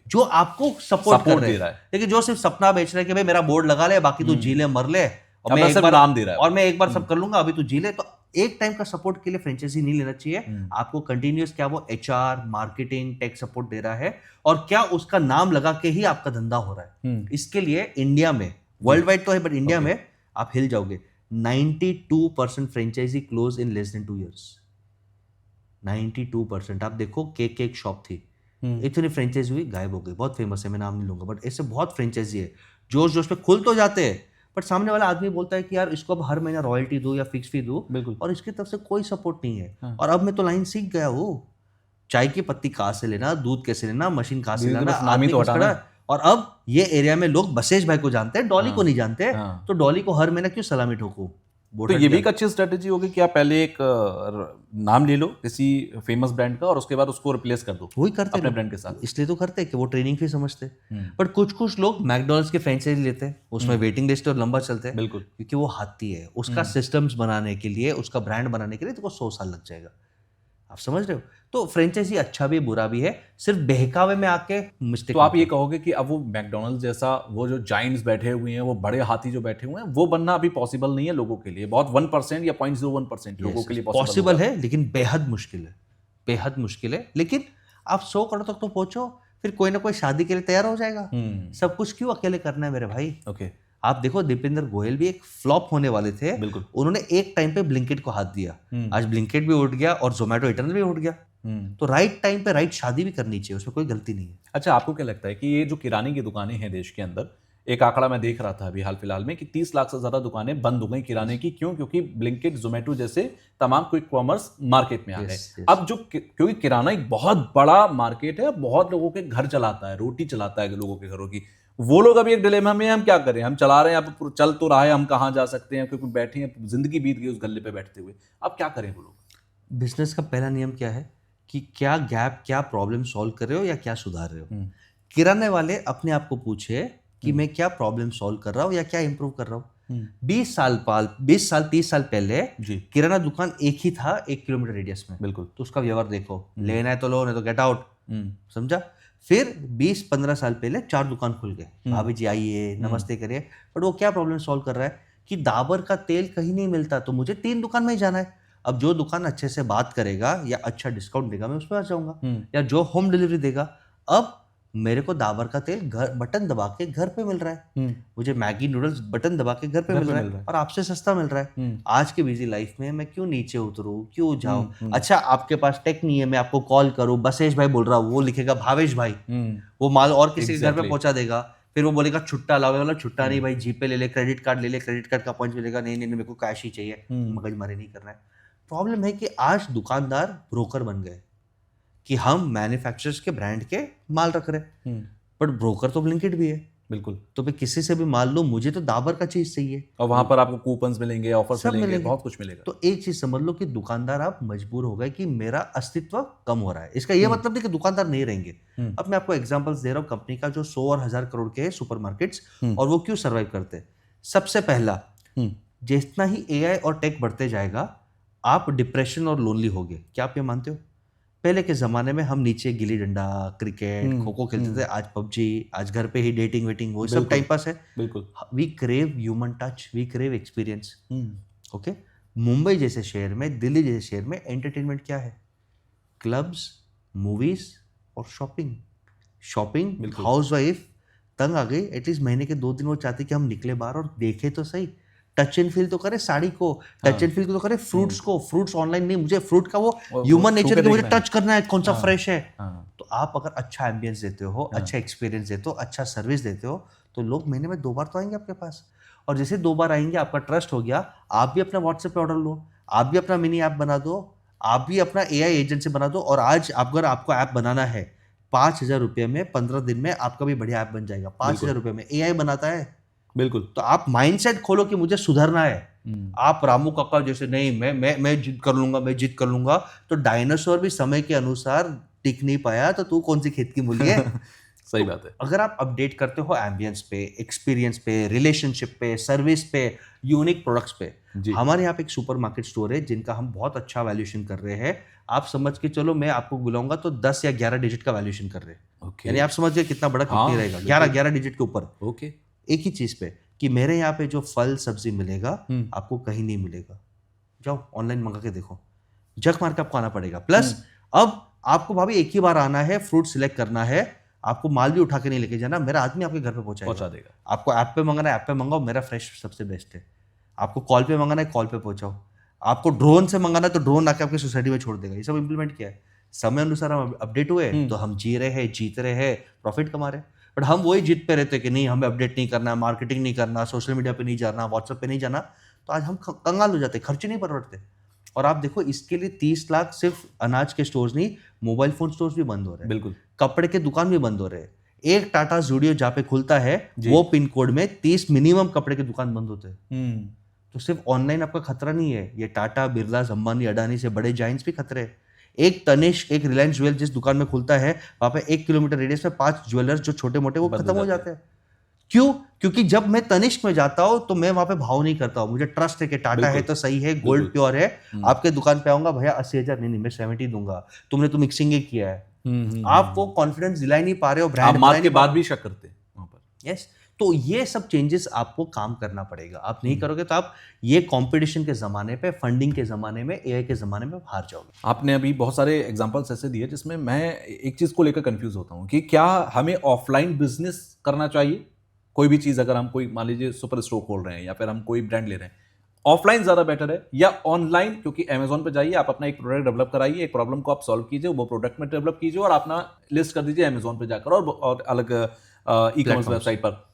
जो आपको सपोर्ट कर रहा है। लेकिन जो सिर्फ सपना बेच रहा है कि भाई मेरा बोर्ड लगा ले, बाकी तू जी ले मर ले, और मैं एक बार नाम दे रहा है और मैं एक बार सब कर लूंगा, अभी तू जी ले, तो एक टाइम का सपोर्ट के लिए फ्रेंचाइजी नहीं लेना चाहिए। आपको कंटिन्यूअस क्या वो HR, मार्केटिंग, टेक सपोर्ट दे रहा है, और क्या उसका नाम लगा के ही आपका धंधा हो रहा है। इसके लिए इंडिया में, वर्ल्ड वाइड तो है बट इंडिया में आप हिल जाओगे, 92% franchisee close in less than 2 years। 92%। आप देखो केक एक शॉप थी, इतनी फ्रेंचाइजी हुई, गायब हो गई, बहुत फेमस है, मैं नाम नहीं लूंगा, बट ऐसे बहुत फ्रेंचाइजी है, जोश जोश पे खुल तो जाते हैं, बट सामने वाला आदमी बोलता है कि यार इसको अब हर महीना रॉयल्टी दो या फिक्स फी दो, और इसकी तरफ से कोई सपोर्ट नहीं है। और अब मैं तो लाइन सीख गया हूँ, चाय की पत्ती कहाँ से लेना, दूध कैसे लेना, मशीन कहाँ से लेना, आदमी तो खड़ा है। और अब ये एरिया में लोग बसेश भाई को जानते हैं, डॉली को नहीं जानते, तो डॉली को हर महीना क्यों सलामी ठोको? तो ये भी एक अच्छी स्ट्रेटेजी होगी कि आप पहले एक नाम ले लो किसी फेमस ब्रांड का और उसके बाद उसको रिप्लेस कर दो। वही करते अपने ब्रांड के साथ, इसलिए तो करते हैं कि वो ट्रेनिंग फी समझते। बट कुछ लोग मैकडॉनल्ड्स के फ्रेंचाइजी लेते हैं, उसमें वेटिंग लिस्ट और लंबा चलते हैं। बिल्कुल, क्योंकि वो हाथी है, उसका सिस्टम्स बनाने के लिए, उसका ब्रांड बनाने के लिए तो 100 साल लग जाएगा। आप समझ रहे हो? तो फ्रेंचाइजी अच्छा भी बुरा भी है, सिर्फ बहकावे में आके मिस्टेक। तो आप ये कहोगे कि अब वो मैकडॉनल्ड्स जैसा वो जो जायंट्स बैठे हुए हैं, वो बड़े हाथी जो बैठे हुए हैं, वो बनना अभी पॉसिबल नहीं है लोगों के लिए। बहुत 1% या 0.01% लोगों के लिए पॉसिबल है, लेकिन बेहद मुश्किल है, बेहद मुश्किल है। लेकिन आप 100 करोड़ तक तो पहुंचो, फिर कोई ना कोई शादी के लिए तैयार हो जाएगा। सब कुछ क्यों अकेले करना है मेरे भाई? आप देखो दीपेंद्र गोयल भी एक फ्लॉप होने वाले थे, बिल्कुल, उन्होंने एक टाइम पे ब्लिंकिट को हाथ दिया, आज ब्लिंकिट भी उठ गया और जोमेटो इटर्नल भी उठ गया। तो राइट टाइम पे राइट शादी भी करनी चाहिए, उसमें कोई गलती नहीं है। अच्छा, आपको क्या लगता है कि ये जो किराने की दुकानें हैं देश के अंदर, एक आंकड़ा मैं देख रहा था अभी हाल फिलहाल में कि 30 लाख से ज्यादा दुकानें बंद हो गई किराने की। क्यों? क्योंकि ब्लिंकिट, जोमेटो जैसे तमाम क्विक कॉमर्स मार्केट में आ गए। अब जो क्योंकि किराना एक बहुत बड़ा मार्केट है, बहुत लोगों के घर चलाता है, रोटी चलाता है लोगों के घरों की, वो लोग अभी एक डिलेमा में, हम क्या करें, हम चला रहे हैं, अब चल तो रहा है, हम कहाँ जा सकते हैं, क्योंकि बैठे हैं, जिंदगी बीत गई उस गल्ले पे बैठते हुए, अब क्या करें वो लोग? बिजनेस का पहला नियम क्या है कि क्या गैप, क्या प्रॉब्लम सॉल्व कर रहे हो या क्या सुधार रहे हो। किराने वाले अपने आप को पूछे कि मैं क्या प्रॉब्लम सॉल्व कर रहा हूँ या क्या इंप्रूव कर रहा हूँ। 20 साल 30 साल पहले किराना दुकान एक ही था 1 किलोमीटर रेडियस में। बिल्कुल। तो उसका व्यवहार देखो, लेना है तो लो, नहीं तो गेट आउट। समझा? फिर 20-15 साल पहले 4 दुकान खुल गए, भाभी जी आइए, नमस्ते करिए। बट वो क्या प्रॉब्लम सॉल्व कर रहा है कि दाबर का तेल कहीं नहीं मिलता, तो मुझे 3 दुकान में ही जाना है। अब जो दुकान अच्छे से बात करेगा या अच्छा डिस्काउंट देगा, मैं उसमें आ जाऊंगा, या जो होम डिलीवरी देगा। अब मेरे को दाबर का तेल घर बटन दबा के घर पे मिल रहा है, मुझे मैगी नूडल्स बटन दबा के घर पे मिल रहा है, और आपसे सस्ता मिल रहा है। आज के बिजी लाइफ में मैं क्यों नीचे उतरूं, क्यों जाऊं? अच्छा, आपके पास टेक नहीं है, मैं आपको कॉल करूं, बसेश भाई बोल रहा हूं, वो लिखेगा भावेश भाई, वो माल और किसी के घर पे पहुंचा देगा। फिर वो बोलेगा छुट्टा लाओ, वाला छुट्टा नहीं भाई, जीपे ले ले, क्रेडिट कार्ड ले ले, क्रेडिट कार्ड का पॉइंट मिलेगा, नहीं नहीं मेरे को कैश ही चाहिए। मगजमारी नहीं करना है। प्रॉब्लम है कि आज दुकानदार ब्रोकर बन गए कि हम मैन्युफैक्चरर्स के ब्रांड के माल रख रहे हैं, बट ब्रोकर तो ब्लिंकिट भी है। बिल्कुल। तो मैं किसी से भी माल लूं, मुझे तो दाबर का चीज चाहिए, और वहां पर आपको कूपन्स मिलेंगे, ऑफर्स सब मिलेंगे, बहुत कुछ मिलेगा। तो एक चीज समझ लो कि दुकानदार आप मजबूर हो गए कि मेरा अस्तित्व कम हो रहा है। इसका ये मतलब नहीं कि दुकानदार नहीं रहेंगे। अब मैं आपको एग्जांपल्स दे रहा हूं कंपनी का जो 100 और 1000 करोड़ के सुपरमार्केट्स, और वो क्यों सर्वाइव करते हैं। सबसे पहला, जितना ही एआई और टेक बढ़ते जाएगा, आप डिप्रेशन और लोनली होगे। क्या आप ये मानते हो? पहले के जमाने में हम नीचे गिल्ली डंडा, क्रिकेट, खो खो खेलते थे, आज पबजी, आज घर पे ही डेटिंग वेटिंग, वो सब टाइम पास है। बिल्कुल। We crave human touch, we crave experience. Okay, Mumbai जैसे शहर में, दिल्ली जैसे शहर में एंटरटेनमेंट क्या है? क्लब्स, मूवीज और शॉपिंग। शॉपिंग, हाउसवाइफ तंग आ गई, एटलीस्ट महीने के 2 दिन वो चाहती कि हम निकले बाहर और देखे तो सही, टच एंड फील तो करे साड़ी को, टच एंड फील तो करे फ्रूट्स को। फ्रूट्स ऑनलाइन नहीं, मुझे फ्रूट का वो ह्यूमन नेचर को मुझे टच करना है, कौन सा फ्रेश है। तो आप अगर अच्छा एम्बियंस देते हो, अच्छा एक्सपीरियंस देते हो, अच्छा सर्विस देते हो, तो लोग महीने में 2 बार तो आएंगे आपके पास। और जैसे 2 बार आएंगे, आपका ट्रस्ट हो गया, आप भी अपना व्हाट्सएप पे ऑर्डर लो, आप भी अपना मिनी ऐप बना दो, आप भी अपना एआई एजेंसी बना दो। और आज अगर आपको ऐप बनाना है 5,000 रुपये में, 15 दिन में आपका भी बढ़िया ऐप बन जाएगा। 5,000 रुपये में एआई बनाता है। बिल्कुल। तो आप माइंडसेट खोलो कि मुझे सुधरना है। आप रामू काका जैसे नहीं, मैं जिद कर लूंगा, मैं जिद कर लूंगा, तो डायनासोर भी समय के अनुसार टिक नहीं पाया, तो तू कौन सी खेत की मूली है। सही बात है। अगर आप अपडेट करते हो एम्बियंस पे, एक्सपीरियंस पे, रिलेशनशिप पे, सर्विस पे, यूनिक प्रोडक्ट्स पे, हमारे यहाँ पे एक सुपरमार्केट स्टोर है जिनका हम बहुत अच्छा वैल्यूएशन कर रहे हैं। आप समझ के चलो, मैं आपको बुलाऊंगा तो 10 या 11 डिजिट का वैल्यूएशन कर रहे हैं। यानी आप समझिए कितना बड़ा कंपनी रहेगा, 11 डिजिट के ऊपर। ओके, एक ही चीज पे कि मेरे यहाँ पे जो फल सब्जी मिलेगा आपको कहीं नहीं मिलेगा। जाओ ऑनलाइन मंगा के देखो, जग मार के आपको आना पड़ेगा। प्लस अब आपको भाभी एक ही बार आना है, फ्रूट सिलेक्ट करना है, आपको माल भी उठा के नहीं लेके जाना, मेरा आदमी आपके घर पे पहुंचा देगा। आपको ऐप पे मंगाना है, ऐप पे मंगाओ, मेरा फ्रेश सबसे बेस्ट है। आपको कॉल पे मंगाना है, कॉल पे पहुंचाओ। आपको ड्रोन से मंगाना है तो ड्रोन आके आपकी सोसाइटी में छोड़ देगा। ये सब इंप्लीमेंट किया है। समय अनुसार हम अपडेट हुए तो हम जी रहे हैं, जीत रहे हैं, प्रॉफिट कमा रहे हैं। बट हम वही जिद पे रहते कि नहीं, हमें अपडेट नहीं करना, मार्केटिंग नहीं करना, सोशल मीडिया पे नहीं जाना, व्हाट्सएप पे नहीं जाना, तो आज हम कंगाल हो जाते, खर्चे नहीं बढ़ते। और आप देखो, इसके लिए 30 लाख सिर्फ अनाज के स्टोर्स नहीं, मोबाइल फोन स्टोर्स भी बंद हो रहे हैं। बिल्कुल। कपड़े के दुकान भी बंद हो रहे हैं। एक टाटा जूडियो जहाँ पे खुलता है, वो पिन कोड में 30 मिनिमम कपड़े के दुकान बंद होते हैं। तो सिर्फ ऑनलाइन आपका खतरा नहीं है, ये टाटा, बिरला, अंबानी, अडानी से बड़े जाइंट्स भी खतरे हैं। एक तनिष्क, एक रिलायंस ज्वेल जिस दुकान में खुलता है, वहां पे 1 किलोमीटर रेडियस में 5 ज्वेलर्स जो छोटे मोटे वो खत्म हो जाते हैं। क्यों? क्योंकि जब मैं तनिष्क में जाता हूं तो मैं वहां पे भाव नहीं करता हूं, मुझे ट्रस्ट है कि टाटा है तो सही है, गोल्ड प्योर है। आपके दुकान पे आऊंगा, भैया 80,000 नहीं, मैं 70 दूंगा, तुमने तो मिक्सिंग ही किया है। आप वो कॉन्फिडेंस दिला ही नहीं पा रहे हो, ब्रांड माल के बाद भी शक करते हैं वहां पर। यस, तो ये सब चेंजेस आपको काम करना पड़ेगा। आप नहीं करोगे तो आप ये कंपटीशन के जमाने पे, फंडिंग के जमाने में, एआई के जमाने में हार जाओगे। आपने अभी बहुत सारे एग्जांपल्स ऐसे दिए जिसमें मैं एक चीज को लेकर कंफ्यूज होता हूं कि क्या हमें ऑफलाइन बिजनेस करना चाहिए? कोई भी चीज, अगर हम कोई मान लीजिए सुपर स्टोर खोल रहे हैं या फिर हम कोई ब्रांड ले रहे हैं, ऑफलाइन ज्यादा बेटर है या ऑनलाइन? क्योंकि अमेजोन पे जाइए, आप अपना एक प्रोडक्ट डेवलप कराइए, एक प्रॉब्लम को आप सॉल्व कीजिए, वो प्रोडक्ट में डेवलप कीजिए और अपना लिस्ट कर दीजिए अमेजोन पे जाकर और अलग ई कॉमर्स वेबसाइट पर।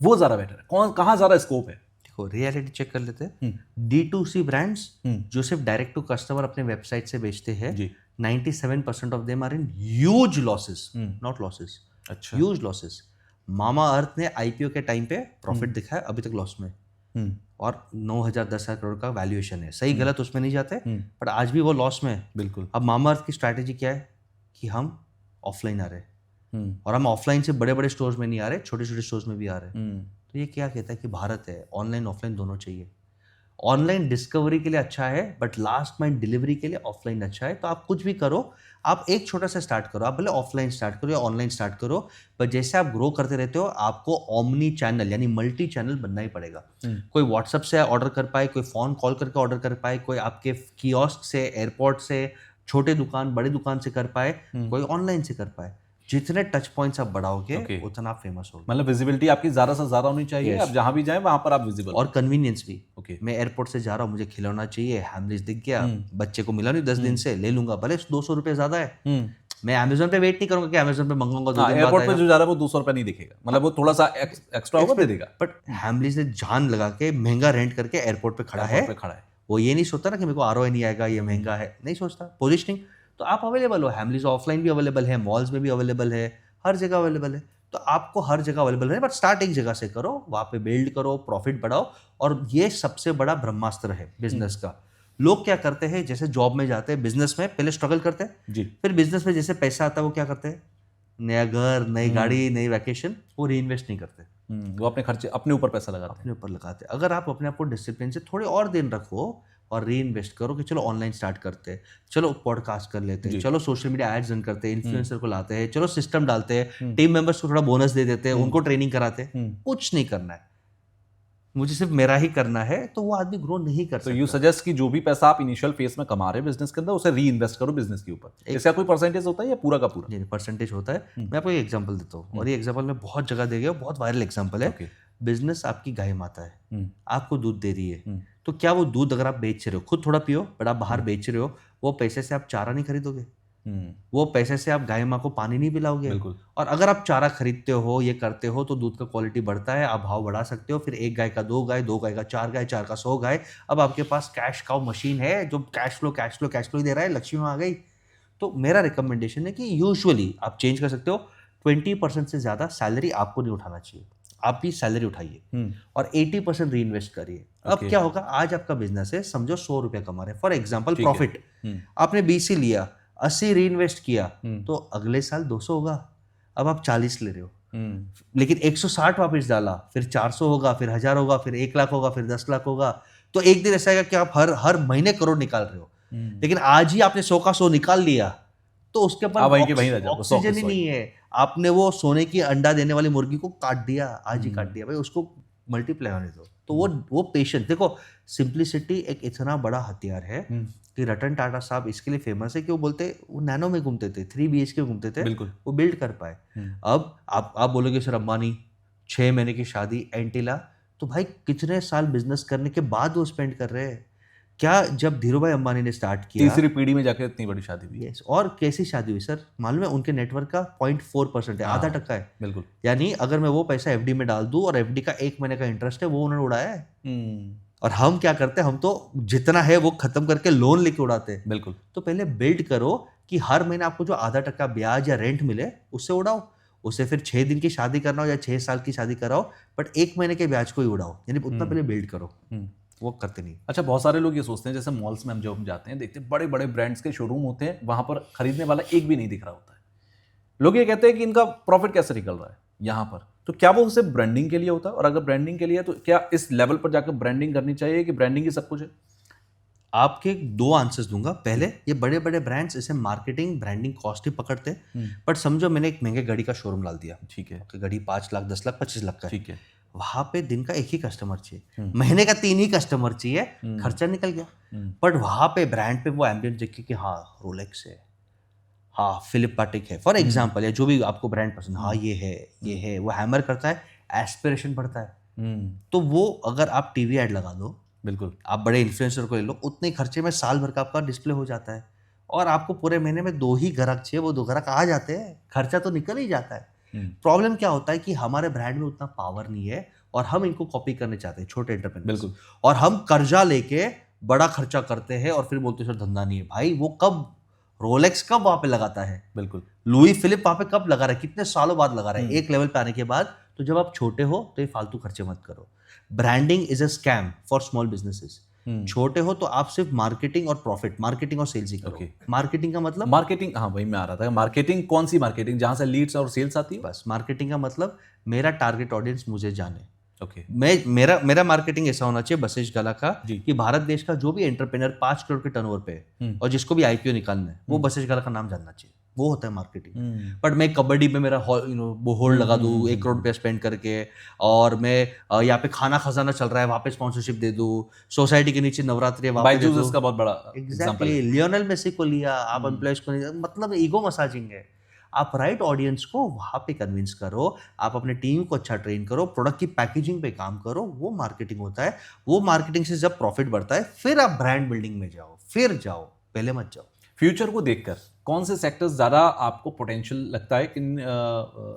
वो ज्यादा बेटर है? कहाँ ज्यादा स्कोप है? देखो रियलिटी चेक कर लेते हैं। D2C ब्रांड्स जो सिर्फ डायरेक्ट टू कस्टमर अपने वेबसाइट से बेचते हैं, 97% of them are in huge losses, not losses, अच्छा, ह्यूज लॉसेस। मामा अर्थ ने आईपीओ के टाइम पे प्रॉफिट दिखाया, अभी तक लॉस में, और 9,000-10,000 करोड़ का वैल्यूएशन है। सही गलत उसमें नहीं जाते, बट आज भी वो लॉस में है। बिल्कुल। अब मामा अर्थ की स्ट्रैटेजी क्या है कि हम ऑफलाइन आ रहे हैं, और हम ऑफलाइन से बड़े बड़े स्टोर्स में नहीं आ रहे, छोटे छोटे स्टोर्स में भी आ रहे हैं। तो ये क्या कहता है कि भारत है, ऑनलाइन ऑफलाइन दोनों चाहिए। ऑनलाइन डिस्कवरी के लिए अच्छा है, बट लास्ट माइल डिलीवरी के लिए ऑफलाइन अच्छा है। तो आप कुछ भी करो, आप एक छोटा सा स्टार्ट करो, आप भले ऑफलाइन स्टार्ट करो या ऑनलाइन स्टार्ट करो, पर जैसे आप ग्रो करते रहते हो आपको ओमनी चैनल यानी मल्टी चैनल बनना ही पड़ेगा। कोई व्हाट्सएप से ऑर्डर कर पाए, कोई फोन कॉल करके ऑर्डर कर पाए, कोई आपके कियोस्क से, एयरपोर्ट से, छोटे दुकान बड़ी दुकान से कर पाए, कोई ऑनलाइन से कर पाए। जितने टच पॉइंट्स आप बढ़ाओगे उतना आप फेमस होगे। मतलब विजिबिलिटी आपकी ज्यादा से ज्यादा होनी चाहिए। आप जहां भी जाएं वहां पर आप विजिबल। और कन्वीनियंस भी। ओके। मैं एयरपोर्ट से जा रहा हूँ, मुझे खिलौना चाहिए, हैमलिस दिख गया, बच्चे को मिला नहीं 10 दिन से, ले लूंगा, भले 200 रुपये ज्यादा है। मैं अमेजोन पे वेट नहीं करूंगा कि अमेजोन पे मंगाऊंगा 2 दिन बाद। एयरपोर्ट पे जो जा रहा है वो 200 रुपये नहीं दिखेगा, मतलब वो थोड़ा सा एक्स्ट्रा होगा, दे देगा। बट हैमलिस ने जान लगा के महंगा रेंट करके एयरपोर्ट पे खड़ा है। वो ये नहीं सोचता ना कि मेरे को ROI नहीं आएगा, ये महंगा है, नहीं सोचता। पोजिशनिंग तो आप अवेलेबल हो, हैमलिस ऑफलाइन भी अवेलेबल है, मॉल्स में भी अवेलेबल है, हर जगह अवेलेबल है। तो आपको हर जगह अवेलेबल है, बट स्टार्ट एक जगह से करो, वहाँ पे बिल्ड करो, प्रॉफिट बढ़ाओ। और ये सबसे बड़ा ब्रह्मास्त्र है बिजनेस का। लोग क्या करते हैं, जैसे जॉब में जाते हैं, बिजनेस में पहले स्ट्रगल करते हैं जी, फिर बिजनेस में जैसे पैसा आता है वो क्या करते हैं, नया घर, नई गाड़ी, नई वैकेशन, वो री इन्वेस्ट नहीं करते। वो अपने खर्चे अपने ऊपर पैसा लगाते हैं, अपने ऊपर लगाते हैं। अगर आप अपने आप को डिसिप्लिन से थोड़े और दिन रखो और री इन्वेस्ट करो कि चलो ऑनलाइन स्टार्ट करते हैं, चलो पॉडकास्ट कर लेते हैं, चलो सोशल मीडिया एड्स रन करते हैं, इन्फ्लुएंसर को लाते हैं, चलो सिस्टम डालते हैं, टीम मेंबर्स को थोड़ा बोनस दे देते हैं, उनको ट्रेनिंग कराते हैं। कुछ नहीं करना है, मुझे सिर्फ मेरा ही करना है, तो वो आदमी ग्रो नहीं कर सकता। तो यू सजेस्ट कि जो भी पैसा आप इनिशियल फेज में कमा रहे हैं बिजनेस के अंदर, उसे री इन्वेस्ट करो बिजनेस के ऊपर। इसका कोई परसेंटेज होता है या पूरा का पूरा? नहीं, परसेंटेज होता है। मैं आपको एक एग्जांपल देता हूँ, और ये एग्जांपल मैं बहुत जगह दे गया, बहुत वायरल एग्जांपल है। बिजनेस आपकी गाय माता है, आपको दूध दे रही है, तो क्या वो दूध अगर आप बेच रहे हो, खुद थोड़ा पियो, बट आप बाहर बेच रहे हो, वो पैसे से आप चारा नहीं खरीदोगे, वो पैसे से आप गाय माँ को पानी नहीं पिलाओगे। और अगर आप चारा खरीदते हो, ये करते हो, तो दूध का क्वालिटी बढ़ता है, आप भाव बढ़ा सकते हो। फिर 1 गाय का 2 गाय, 2 गाय का 4 गाय, 4 का 100 गाय। अब आपके पास कैश काउ मशीन है जो कैश फ्लो ही दे रहा है, लक्ष्मी आ गई। तो मेरा रिकमेंडेशन है कि यूजुअली आप चेंज कर सकते हो, 20% से ज्यादा सैलरी आपको नहीं उठाना चाहिए, आप भी सैलरी उठाइए और 80% री इन्वेस्ट करिए। अब क्या होगा, आज आपका बिजनेस है, समझो 100 रुपये कमा रहे, फॉर एग्जाम्पल प्रॉफिट आपने 20 ही लिया, 80 री इन्वेस्ट किया, तो अगले साल 200 होगा। अब आप 40 ले रहे हो, लेकिन 160 वापस डाला, फिर 400 होगा, फिर 1000 होगा, फिर 1 लाख होगा, फिर 10 लाख होगा। तो एक दिन ऐसा है कि आप हर महीने करोड़ निकाल रहे हो, लेकिन आज ही आपने 100 का 100 निकाल लिया, तो उसके बाद ऑक्सीजन ही नहीं है। आपने वो सोने की अंडा देने वाली मुर्गी को काट दिया, आज ही काट दिया भाई, उसको मल्टीप्लाई होने दो। तो वो पेशेंस, देखो सिंप्लिसिटी एक इतना बड़ा हथियार है कि रतन टाटा साहब इसके लिए फेमस है कि वो बोलते, वो नैनो में घूमते थे, 3 BHK घूमते थे, वो बिल्ड कर पाए। अब आप बोलोगे सर अंबानी 6 महीने की शादी एंटीला, तो भाई कितने साल बिजनेस करने के बाद वो स्पेंड कर रहे हैं। क्या जब धीरूभाई अंबानी ने स्टार्ट किया, तीसरी पीढ़ी में जाकर इतनी बड़ी शादी हुई। और कैसी शादी हुई सर, मालूम है उनके नेटवर्क का 0.4% है, आधा टक्का है। बिल्कुल। यानी अगर मैं वो पैसा FD में डाल दूं और FD का 1 महीने का इंटरेस्ट है, वो उन्होंने उड़ाया है। और हम क्या करते हैं, हम तो जितना है वो खत्म करके लोन लेके उड़ाते हैं। बिल्कुल। तो पहले बिल्ड करो कि हर महीने आपको जो आधा टक्का ब्याज या रेंट मिले उससे उड़ाओ, उसे फिर 6 दिन की शादी करना हो या 6 साल की शादी कराओ, बट 1 महीने के ब्याज को ही उड़ाओ, यानी उतना पहले बिल्ड करो। वो करते नहीं। अच्छा, बहुत सारे लोग ये सोचते हैं, जैसे मॉल्स में हम जब जाते हैं, देखते हैं बड़े बड़े ब्रांड्स के शोरूम होते हैं, वहां पर खरीदने वाला एक भी नहीं दिख रहा होता है। लोग ये कहते हैं कि इनका प्रॉफिट कैसे निकल रहा है यहाँ पर, तो क्या वो सिर्फ ब्रांडिंग के लिए होता है? और अगर ब्रांडिंग के लिए है तो क्या इस लेवल पर जाकर ब्रांडिंग करनी चाहिए कि ब्रांडिंग ही सब कुछ है? आपके 2 आंसर्स दूंगा। पहले, ये बड़े बड़े ब्रांड्स इसे मार्केटिंग ब्रांडिंग कॉस्ट ही पकड़ते हैं, बट समझो मैंने एक महंगे गाड़ी का शोरूम डाल दिया, ठीक है, गाड़ी 5 लाख 10 लाख 25 लाख का, ठीक है, वहां पे दिन का 1 ही कस्टमर चाहिए, महीने का 3 ही कस्टमर चाहिए, खर्चा निकल गया। बट वहां पे ब्रांड पे वो एम्बियंस देखे कि हाँ रोलेक्स है, हाँ फिलिप पाटिक है, फॉर एग्जांपल, या जो भी आपको ब्रांड पसंद, हाँ ये है, वो हैमर करता है, एस्पिरेशन बढ़ता है। तो वो अगर आप टीवी एड लगा दो, बिल्कुल, आप बड़े इन्फ्लुएंसर को ले लो, उतने खर्चे में साल भर का आपका डिस्प्ले हो जाता है, और आपको पूरे महीने में 2 ही ग्राहक चाहिए, वो 2 ग्राहक आ जाते हैं, खर्चा तो निकल ही जाता है। प्रॉब्लम क्या होता है कि हमारे ब्रांड में उतना पावर नहीं है, और हम इनको कॉपी करने चाहते हैं, छोटे एंटरप्रेन्योर्स। बिल्कुल। और हम कर्जा लेके बड़ा खर्चा करते हैं और फिर बोलते हैं सर धंधा नहीं है। भाई वो कब रोलेक्स कब वहां पे लगाता है, बिल्कुल। लुई फिलिप वहां पे कब लगा रहा है, कितने सालों बाद लगा रहा है, एक लेवल पे आने के बाद। तो जब आप छोटे हो तो ये फालतू खर्चे मत करो। Branding is a scam for small businesses. छोटे हो तो आप सिर्फ मार्केटिंग और प्रॉफिट, मार्केटिंग और सेल्स ही करो। Okay. मार्केटिंग का मतलब मार्केटिंग, हाँ वही मैं आ रहा था। मार्केटिंग कौन सी मार्केटिंग, जहां से लीड्स और सेल्स आती है? बस मार्केटिंग का मतलब मेरा टारगेट ऑडियंस मुझे जाने। ओके। मेरा मार्केटिंग ऐसा होना चाहिए बसेश गला का जी। कि भारत देश का जो भी एंटरप्रेन्योर 5 करोड़ के टर्नओवर पे है और जिसको भी आईपीओ निकालना है वो बसेश गला का नाम जानना चाहिए। वो होता है मार्केटिंग। बट मैं कबड्डी में मेरा वो होल्ड लगा दूं 1 करोड़ रुपया स्पेंड करके, और मैं यहाँ पे खाना खजाना चल रहा है वहाँ पे स्पॉन्सरशिप दे दूं, सोसाइटी के नीचे नवरात्रि है वहाँ पे दे बायजूस दूं। इसका बहुत बड़ा एग्जांपल एग्जैक्टली, है। लियोनेल मेसी को लिया, आप एम्प्लॉयज को नहीं, मतलब ईगो मसाजिंग है। आप राइट ऑडियंस को वहां पे कन्विंस करो, आप अपने टीम को अच्छा ट्रेन करो, प्रोडक्ट की पैकेजिंग पे काम करो, वो मार्केटिंग होता है। वो मार्केटिंग से जब प्रॉफिट बढ़ता है फिर आप ब्रांड बिल्डिंग में जाओ, फिर जाओ, पहले मत जाओ। फ्यूचर को देखकर कौन से सेक्टर्स ज्यादा आपको पोटेंशियल लगता है किन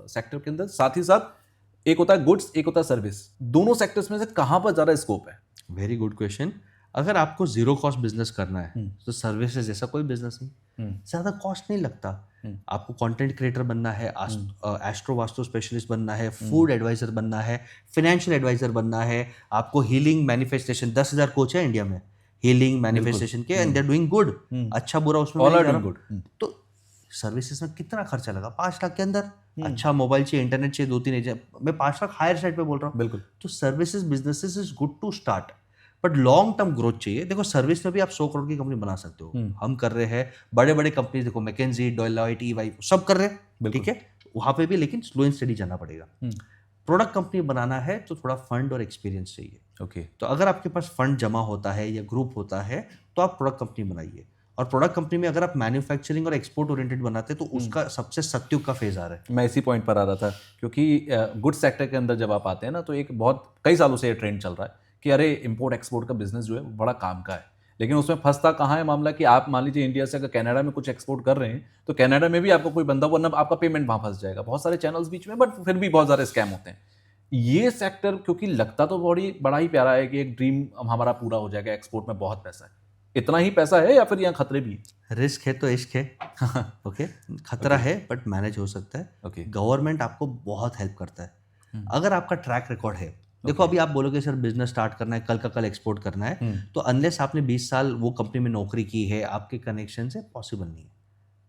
सेक्टर के अंदर? साथ ही साथ एक होता है गुड्स, एक होता है सर्विस, दोनों सेक्टर्स में से कहां पर ज्यादा स्कोप है? Very good question. अगर आपको जीरो कॉस्ट बिजनेस करना है तो सर्विसेज जैसा कोई बिजनेस नहीं, ज्यादा कॉस्ट नहीं लगता। आपको कंटेंट क्रिएटर बनना है, एस्ट्रो वास्तु स्पेशलिस्ट बनना है, फूड एडवाइजर बनना है, फाइनेंशियल एडवाइजर बनना है, आपको हीलिंग मैनिफेस्टेशन, 10,000 कोच है इंडिया में हीलिंग मैनिफेस्टेशन के, and they are doing good. अच्छा बुरा उसमें All are नहीं जा doing रहा। तो सर्विसेज में कितना खर्चा लगा? 5 लाख के अंदर अच्छा मोबाइल चाहिए, इंटरनेट चाहिए, 2-3 एजेंट, मैं 5 लाख हायर साइड पे बोल रहा हूँ। बिल्कुल। तो services businesses is good to start, but long term growth चाहिए। देखो सर्विस में भी आप 100 करोड़ की कंपनी बना सकते हो, हम कर रहे हैं। बड़े बड़े कंपनी देखो, मैकेंजी, डेलॉयट, EY सब कर रहे हैं, ठीक है, वहां पे भी, लेकिन स्लो एंड स्टडी जाना पड़ेगा। प्रोडक्ट कंपनी बनाना है तो थोड़ा फंड और एक्सपीरियंस चाहिए। ओके। तो अगर आपके पास फंड जमा होता है या ग्रुप होता है तो आप प्रोडक्ट कंपनी बनाइए। और प्रोडक्ट कंपनी में अगर आप मैन्युफैक्चरिंग और एक्सपोर्ट ओरिएंटेड बनाते हैं तो उसका सबसे सत्युग का फेज आ रहा है। मैं इसी पॉइंट पर आ रहा था, क्योंकि गुड सेक्टर के अंदर जब आप आते हैं ना, तो एक बहुत कई सालों से ये ट्रेंड चल रहा है कि अरे इंपोर्ट एक्सपोर्ट का बिजनेस जो है बड़ा काम का है। लेकिन उसमें फंसता कहाँ है मामला कि आप मान लीजिए इंडिया से अगर कनाडा में कुछ एक्सपोर्ट कर रहे हैं तो कनाडा में भी आपको कोई बंदा, वरना आपका पेमेंट वहाँ फंस जाएगा। बहुत सारे चैनल्स बीच में, बट फिर भी बहुत सारे स्कैम होते हैं। ये सेक्टर क्योंकि लगता तो बड़ा ही प्यारा है कि एक ड्रीम हमारा पूरा हो जाएगा, एक्सपोर्ट में बहुत पैसा है, इतना ही पैसा है या फिर यहाँ खतरे भी है? रिस्क है तो इश्क है। ओके, खतरा है बट मैनेज हो सकता है। ओके। गवर्नमेंट आपको बहुत हेल्प करता है अगर आपका ट्रैक रिकॉर्ड है। देखो अभी आप बोलोगे सर बिजनेस स्टार्ट करना है, कल का कल एक्सपोर्ट करना है, तो अनलेस आपने 20 साल वो कंपनी में नौकरी की है, आपके कनेक्शन से पॉसिबल नहीं है।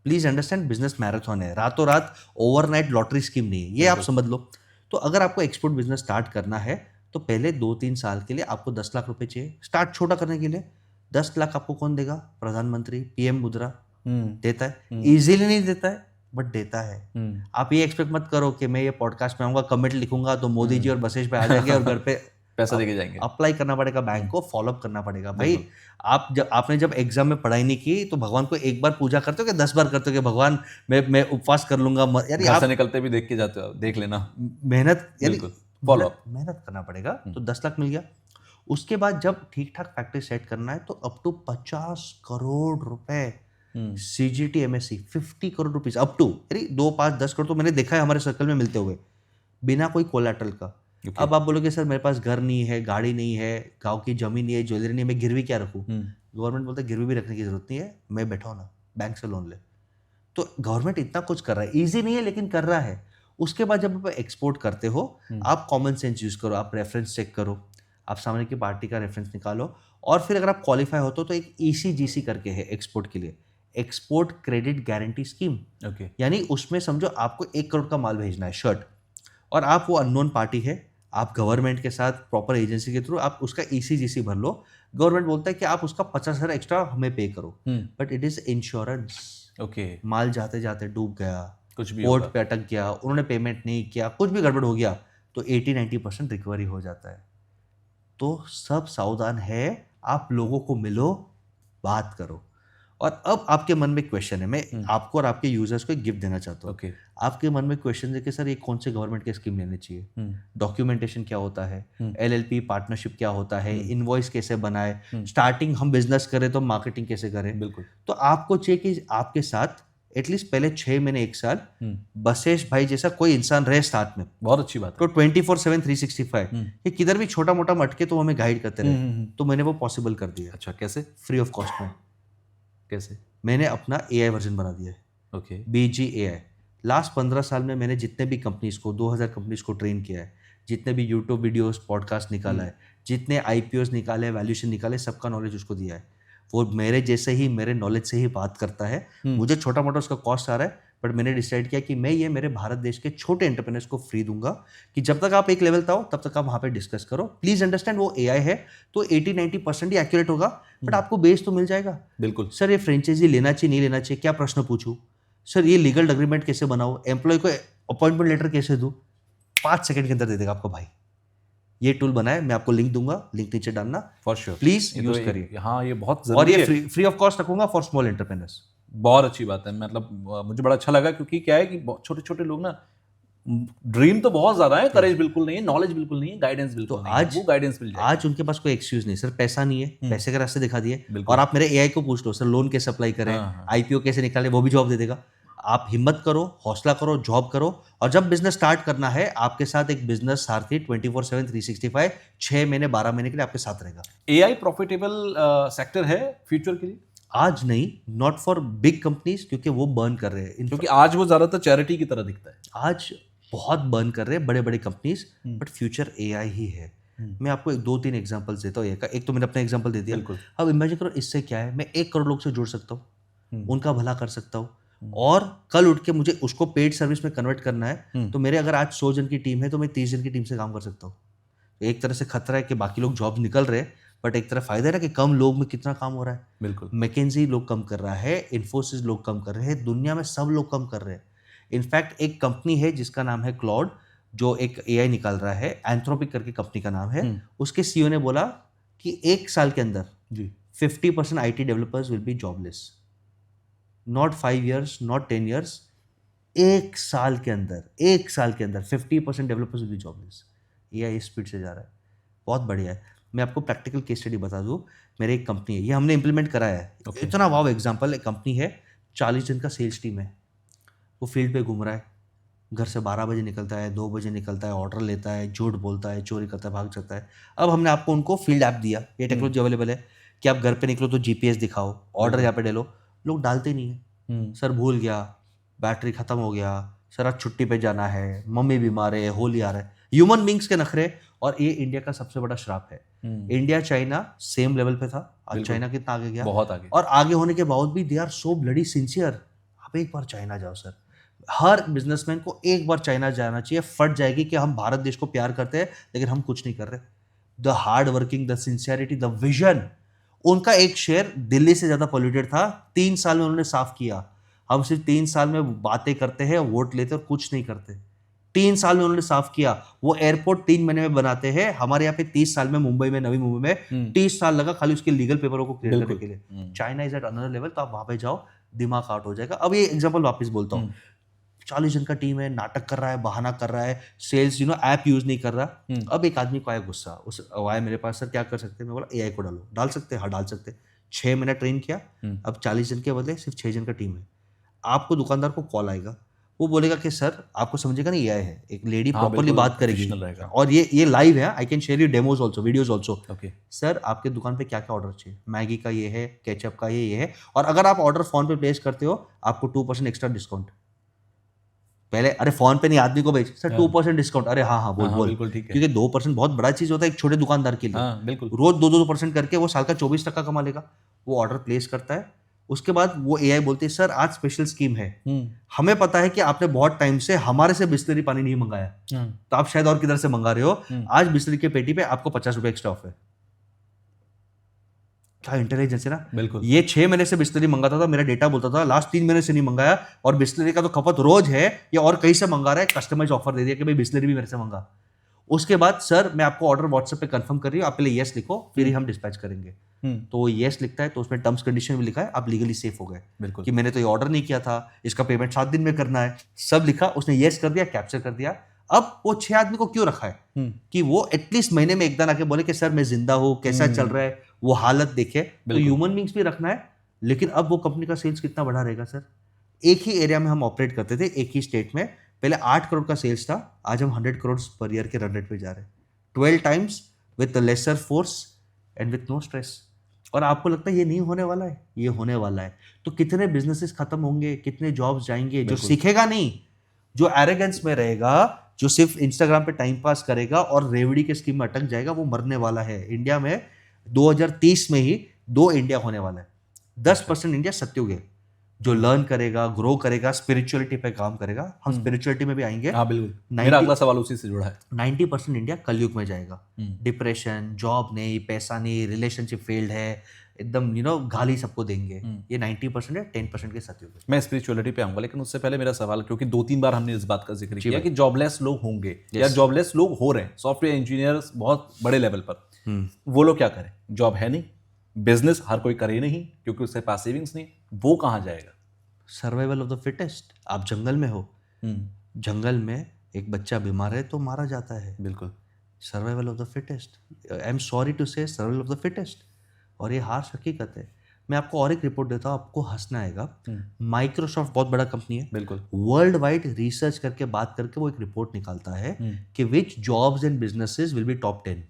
प्लीज अंडरस्टैंड, बिजनेस मैराथन है, रातों रात ओवरनाइट लॉटरी स्कीम नहीं है, ये आप समझ लो। तो अगर आपको एक्सपोर्ट बिजनेस स्टार्ट करना है तो पहले 2-3 साल के लिए आपको 10 लाख रुपए चाहिए स्टार्ट छोटा करने के लिए। 10 लाख आपको कौन देगा? प्रधानमंत्री, PM मुद्रा देता है। इजीली नहीं देता है बट देता है। आप ये एक्सपेक्ट मत करो कि मैं ये पॉडकास्ट में आऊंगा, कमेंट लिखूंगा तो मोदी जी और बसेश पे आ जाएंगे और घर पे पैसा देके जाएंगे। अप्लाई करना पड़ेगा, बैंक को फॉलोअप करना पड़ेगा। भाई आपने जब एग्जाम में पढ़ाई नहीं की तो भगवान को एक बार पूजा करते हो कि 10 बार करते हो कि भगवान मैं उपवास कर लूंगा? यार घर आप से निकलते भी देख के जाते हो, देख लेना। मेहनत, यानी फॉलो मेहनत करना पड़ेगा। तो 10 लाख मिल गया। उसके बाद जब ठीक ठाक फैक्ट्री सेट करना है तो अप टू 50 करोड़ रुपए, CGT MSc 50 crore rupees up to, यानी 2, 5, 10 करोड़ तो मैंने देखा है हमारे सर्कल में मिलते हुए, बिना कोई कोलैटरल का। अब आप बोलोगे सर मेरे पास घर नहीं है, गाड़ी नहीं है, गांव की जमीन नहीं है, ज्वेलरी नहीं है, मैं गिरवी क्या रखूं? गवर्नमेंट बोलता है गिरवी भी रखने की जरूरत नहीं है, मैं बैठा हूं ना, बैंक से लोन ले। तो गवर्नमेंट इतना कुछ कर रहा है, ईजी नहीं है लेकिन कर रहा है। उसके बाद जब आप एक्सपोर्ट करते हो आप कॉमन सेंस यूज करो, आप रेफरेंस चेक करो, आप सामने की पार्टी का रेफरेंस निकालो, और फिर अगर आप क्वालिफाई होते हो तो एक ECGC करके है एक्सपोर्ट के लिए, export credit guarantee scheme. Okay. यानी उसमें समझो आपको 1 करोड़ का माल भेजना है, शर्ट, और आप वो अननोन पार्टी है, आप गवर्नमेंट के साथ प्रॉपर एजेंसी के थ्रू आप उसका ECGC भर लो। गवर्नमेंट बोलता है कि आप उसका 50,000 एक्स्ट्रा हमें पे करो, but it is insurance. Okay. माल जाते जाते डूब गया, कुछ भी पोर्ट पे अटक गया, उन्होंने पेमेंट नहीं किया, कुछ भी गड़बड़ हो गया तो 80-90% रिकवरी हो जाता है। तो सब सावधान है, आप लोगों को मिलो, बात करो। और अब आपके मन में क्वेश्चन है, मैं आपको और आपके यूजर्स को एक गिफ्ट देना चाहता हूँ। ओके। आपके मन में क्वेश्चन है कि सर ये कौन से गवर्नमेंट की स्कीम लेनी चाहिए, डॉक्यूमेंटेशन क्या होता है, LLP पार्टनरशिप क्या होता है, इनवॉइस कैसे बनाए, स्टार्टिंग हम बिजनेस करें तो मार्केटिंग कैसे करें। बिल्कुल। तो आपको चाहिए कि आपके साथ एटलीस्ट पहले 6 महीने 1 साल बसेश भाई जैसा कोई इंसान रहे साथ में, बहुत अच्छी बात तो 24/7 365 ये किधर भी छोटा मोटा मटके तो हमें गाइड करते रहे, तो मैंने वो पॉसिबल कर दिया। अच्छा, कैसे? फ्री ऑफ कॉस्ट में कैसे? मैंने अपना AI वर्जन बना दिया है, ओके। BGAI। लास्ट 15 साल में मैंने जितने भी कंपनीज को 2000 कंपनीज को ट्रेन किया है, जितने भी यूट्यूब वीडियोस पॉडकास्ट निकाला है, जितने IPOs निकाले, वैल्यूएशन निकाले, सबका नॉलेज उसको दिया है। वो मेरे जैसे ही मेरे नॉलेज से ही बात करता है। मुझे छोटा मोटा उसका कॉस्ट आ रहा है, बट मैंने डिसाइड किया कि मैं ये मेरे भारत देश के छोटे एंटरप्रेन्योर्स को फ्री दूंगा कि जब तक आप एक लेवल तक आओ तब तक आप वहाँ पे डिस्कस करो। प्लीज अंडरस्टैंड वो AI है तो 80-90% ही एक्यूरेट होगा, बट आपको बेस तो मिल जाएगा। बिल्कुल। सर ये फ्रेंचाइजी लेना चाहिए नहीं लेना चाहिए, क्या प्रश्न पूछूं, सर ये लीगल एग्रीमेंट कैसे बनाऊं, एम्प्लॉय को अपॉइंटमेंट लेटर कैसे दूं, 5 सेकंड के अंदर दे देगा आपको भाई। ये टूल बनाए, मैं आपको लिंक दूंगा, लिंक नीचे डालना, फॉर श्योर प्लीज यूज करिए। हाँ, ये बहुत और जरूरी ये है। फ्री ऑफ कॉस्ट रखूंगा फॉर स्मॉल एंटरप्रेन्योर्स। बहुत अच्छी बात है, मतलब मुझे बड़ा अच्छा लगा, क्योंकि क्या है कि छोटे छोटे लोग ना, ड्रीम तो बहुत ज्यादा है, करेज बिल्कुल नहीं है, नॉलेज बिल्कुल नहीं है, गाइडेंस बिल्कुल नहीं है, वो गाइडेंस मिल जाएगा। आज उनके पास कोई एक्सक्यूज नहीं, सर पैसा नहीं है, पैसे के रास्ते दिखा दिए। और आप मेरे AI को पूछ लो सर लोन कैसे अप्लाई करें, IPO कैसे निकाले, वो भी जवाब दे देगा। आप हिम्मत करो, हौसला करो, जॉब करो, और जब बिजनेस स्टार्ट करना है आपके साथ एक बिजनेस सारथी 24/7 365 6 महीने 12 महीने के लिए आपके साथ रहेगा। AI प्रॉफिटेबल सेक्टर है फ्यूचर के लिए? आज नहीं, नॉट फॉर बिग कंपनीज, क्योंकि वो बर्न कर रहे हैं। क्योंकि आज वो ज्यादातर चैरिटी की तरह दिखता है। आज बहुत बर्न कर रहे हैं बड़े बड़े कंपनीज, बट फ्यूचर AI ही है। मैं आपको 2-3 एग्जांपल्स देता हूँ। एक तो मैंने अपना एग्जांपल दे दिया। अब इमेजिन करो इससे क्या है, मैं 1 करोड़ लोग से जुड़ सकता हूँ, उनका भला कर सकता हूँ, और कल उठ के मुझे उसको पेड सर्विस में कन्वर्ट करना है, तो मेरे अगर आज 100 जन की टीम है तो मैं 30 जन की टीम से काम कर सकता हूँ। एक तरह से खतरा है कि बाकी लोग जॉब निकल रहे हैं, बट एक तरह फायदा है ना कि कम लोग में कितना काम हो रहा है। बिल्कुल। मैकेंजी लोग कम कर रहा है, इन्फोसिस लोग कम कर रहे हैं, दुनिया में सब लोग कम कर रहे हैं। इनफैक्ट एक कंपनी है जिसका नाम है क्लॉड, जो एक AI निकाल रहा है, एंथ्रोपिक करके कंपनी का नाम है। उसके CEO ने बोला कि 1 साल के अंदर 50% IT developers will be jobless. Not 5 years, not 10 years, 1 साल के अंदर 50% developers will be jobless. AI इस स्पीड से जा रहा है, बहुत बढ़िया है। मैं आपको प्रैक्टिकल केस स्टडी बता दूं, मेरे एक कंपनी है, ये हमने इंप्लीमेंट कराया है। इतना वाव एग्जांपल, एक कंपनी है, 40 जन का सेल्स टीम है, वो फील्ड पे घूम रहा है, घर से 12 बजे निकलता है, 2 बजे निकलता है, ऑर्डर लेता है, झूठ बोलता है, चोरी करता है, भाग सकता है। अब हमने आपको उनको फील्ड ऐप दिया, ये टेक्नोलॉजी अवेलेबल है कि आप घर पे निकलो तो GPS दिखाओ, ऑर्डर यहाँ पे डालो। लोग डालते नहीं है, सर भूल गया, बैटरी खत्म हो गया, सर आज छुट्टी पे जाना है, मम्मी बीमार है, होली आ रहा है, ह्यूमन बींग्स के नखरे। और ये इंडिया का सबसे बड़ा श्राप है। इंडिया चाइना सेम लेवल पे था, आज चाइना कितना आगे गया, बहुत आगे। और आगे होने के बाद भी they are so bloody sincere. आप एक बार चाइना जाओ सर, हर बिजनेसमैन को एक बार चाइना जाना चाहिए, फट जाएगी कि हम भारत देश को प्यार करते हैं लेकिन हम कुछ नहीं कर रहे। The hard working, the sincerity, the vision. उनका एक शेयर दिल्ली से ज्यादा पॉल्यूटेड था, 3 साल में उन्होंने साफ किया। हम सिर्फ 3 साल में बातें करते हैं, वोट लेते और कुछ नहीं करते। 3 साल में उन्होंने साफ किया। वो एयरपोर्ट 3 महीने में बनाते हैं, हमारे यहाँ पे 30 साल में, मुंबई में, नवी मुंबई में 30 साल लगा खाली उसके लीगल पेपरों को क्लियर करने के लिए। China is at another level, तो आप वहां पे जाओ, दिमाग आउट हो जाएगा। अब ये एग्जांपल वापस बोलता हूँ, 40 जन का टीम है, नाटक कर रहा है, बहाना कर रहा है, सेल्स ऐप यूज नहीं कर रहा। अब एक आदमी को आया गुस्सा, उस आया मेरे पास, सर क्या कर सकते हैं? मैं बोला AI को डालो। डाल सकते हैं? हाँ डाल सकते हैं। 6 महीना ट्रेन किया, अब 40 जन के बदले सिर्फ 6 जन का टीम है। आपको दुकानदार को कॉल आएगा, वो बोलेगा कि सर आपको समझेगा नहीं AI है, एक लेडी प्रॉपर्ली बात करेगी, और ये लाइव है, I can share you demos also, videos also. Sir आपके दुकान पे क्या क्या ऑर्डर चाहिए? मैगी का ये है, केचप का ये है, और अगर आप ऑर्डर फोन पे प्लेस करते हो आपको 2% एक्स्ट्रा डिस्काउंट। पहले अरे फोन पे नहीं, आदमी को भेज, सर 2% डिस्काउंट। अरे हाँ बोल बिल्कुल ठीक है, क्योंकि 2% बहुत बड़ा चीज होता है एक छोटे दुकानदार के लिए। बिल्कुल। रोज 2% करके वो साल का 24% कमा लेगा। वो ऑर्डर प्लेस करता है, उसके बाद वो AI बोलती है सर आज स्पेशल स्कीम है, हमें पता है कि आपने बहुत टाइम से हमारे से बिस्लरी पानी नहीं मंगाया, तो आप शायद और किधर से मंगा रहे हो, आज बिस्लरी के पेटी पे आपको 50 रुपए एक्स्ट्रा ऑफ है। क्या इंटेलिजेंस है ना। बिल्कुल। ये 6 महीने से बिस्लरी मंगाता था, मेरा डेटा बोलता था लास्ट 3 महीने से नहीं मंगाया, और बिस्लरी का तो खपत रोज है, या और कहीं से मंगा रहा है, कस्टमाइज ऑफर दे दिया कि भाई बिस्लरी भी मेरे से मंगा। उसके बाद सर मैं आपको ऑर्डर व्हाट्सएप पे कंफर्म कर रही हूँ, आप पहले येस लिखो, फिर ही हम डिस्पैच करेंगे। तो वो येस लिखता है, तो उसमें टर्म्स कंडीशन भी लिखा है, आप लीगली सेफ हो गए। बिल्कुल। कि मैंने तो ये ऑर्डर नहीं किया था, इसका पेमेंट 7 दिन में करना है, सब लिखा, उसने येस कर दिया, कैप्चर कर दिया। अब वो 6 आदमी को क्यों रखा है कि वो एटलीस्ट महीने में एक दिन आके बोले कि सर मैं जिंदा हूँ, कैसा चल रहा है, वो हालत देखे। तो ह्यूमन बींग्स भी रखना है, लेकिन अब वो कंपनी का सेल्स कितना बढ़ा रहेगा सर? एक ही एरिया में हम ऑपरेट करते थे, एक ही स्टेट में। पहले 8 करोड़ का सेल्स था, आज हम 100 करोड़ पर ईयर के रन रेट पे जा रहे हैं, 12 times with lesser force and with no stress. और आपको लगता है ये नहीं होने वाला है? ये होने वाला है। तो कितने बिजनेसेस खत्म होंगे, कितने जॉब्स जाएंगे? जो सीखेगा नहीं, जो एरोगेंस में रहेगा, जो सिर्फ इंस्टाग्राम पे टाइम पास करेगा और रेवड़ी के स्कीम में अटक जाएगा, वो मरने वाला है। इंडिया में 2030 में ही 2 इंडिया होने वाला है। 10% इंडिया सत्युग है, जो लर्न करेगा, ग्रो करेगा, स्पिरिचुअलिटी पे काम करेगा। हम स्पिरिचुअलिटी में भी आएंगे। हाँ बिल्कुल, मेरा अगला सवाल उसी से जुड़ा है। 90% इंडिया कलयुग में जाएगा। डिप्रेशन, जॉब नहीं, पैसा नहीं, रिलेशनशिप फेल्ड है, एकदम गाली सबको देंगे। ये 90% है, 10% के सत्युग है। मैं स्पिरिचुअलिटी पे आऊंगा, लेकिन उससे पहले मेरा सवाल, क्योंकि 2-3 बार हमने इस बात का जिक्र किया कि जॉबलेस लोग होंगे या जॉबलेस लोग हो रहे हैं, सॉफ्टवेयर इंजीनियर्स बहुत बड़े लेवल पर, वो लोग क्या करें? जॉब है नहीं, बिजनेस हर कोई करे नहीं क्योंकि उसके पास सेविंग्स नहीं, वो कहाँ जाएगा? Survival of the fittest. आप जंगल में हो, जंगल में एक बच्चा बीमार है तो मारा जाता है। बिल्कुल, survival of the fittest. I am sorry to say, survival of the fittest. और ये हार्श हकीकत है। मैं आपको और एक रिपोर्ट देता हूँ, आपको हंसना आएगा। माइक्रोसॉफ्ट बहुत बड़ा कंपनी है, बिल्कुल, वर्ल्ड वाइड रिसर्च करके बात करके वो एक रिपोर्ट निकालता है कि which jobs and businesses will be top 10।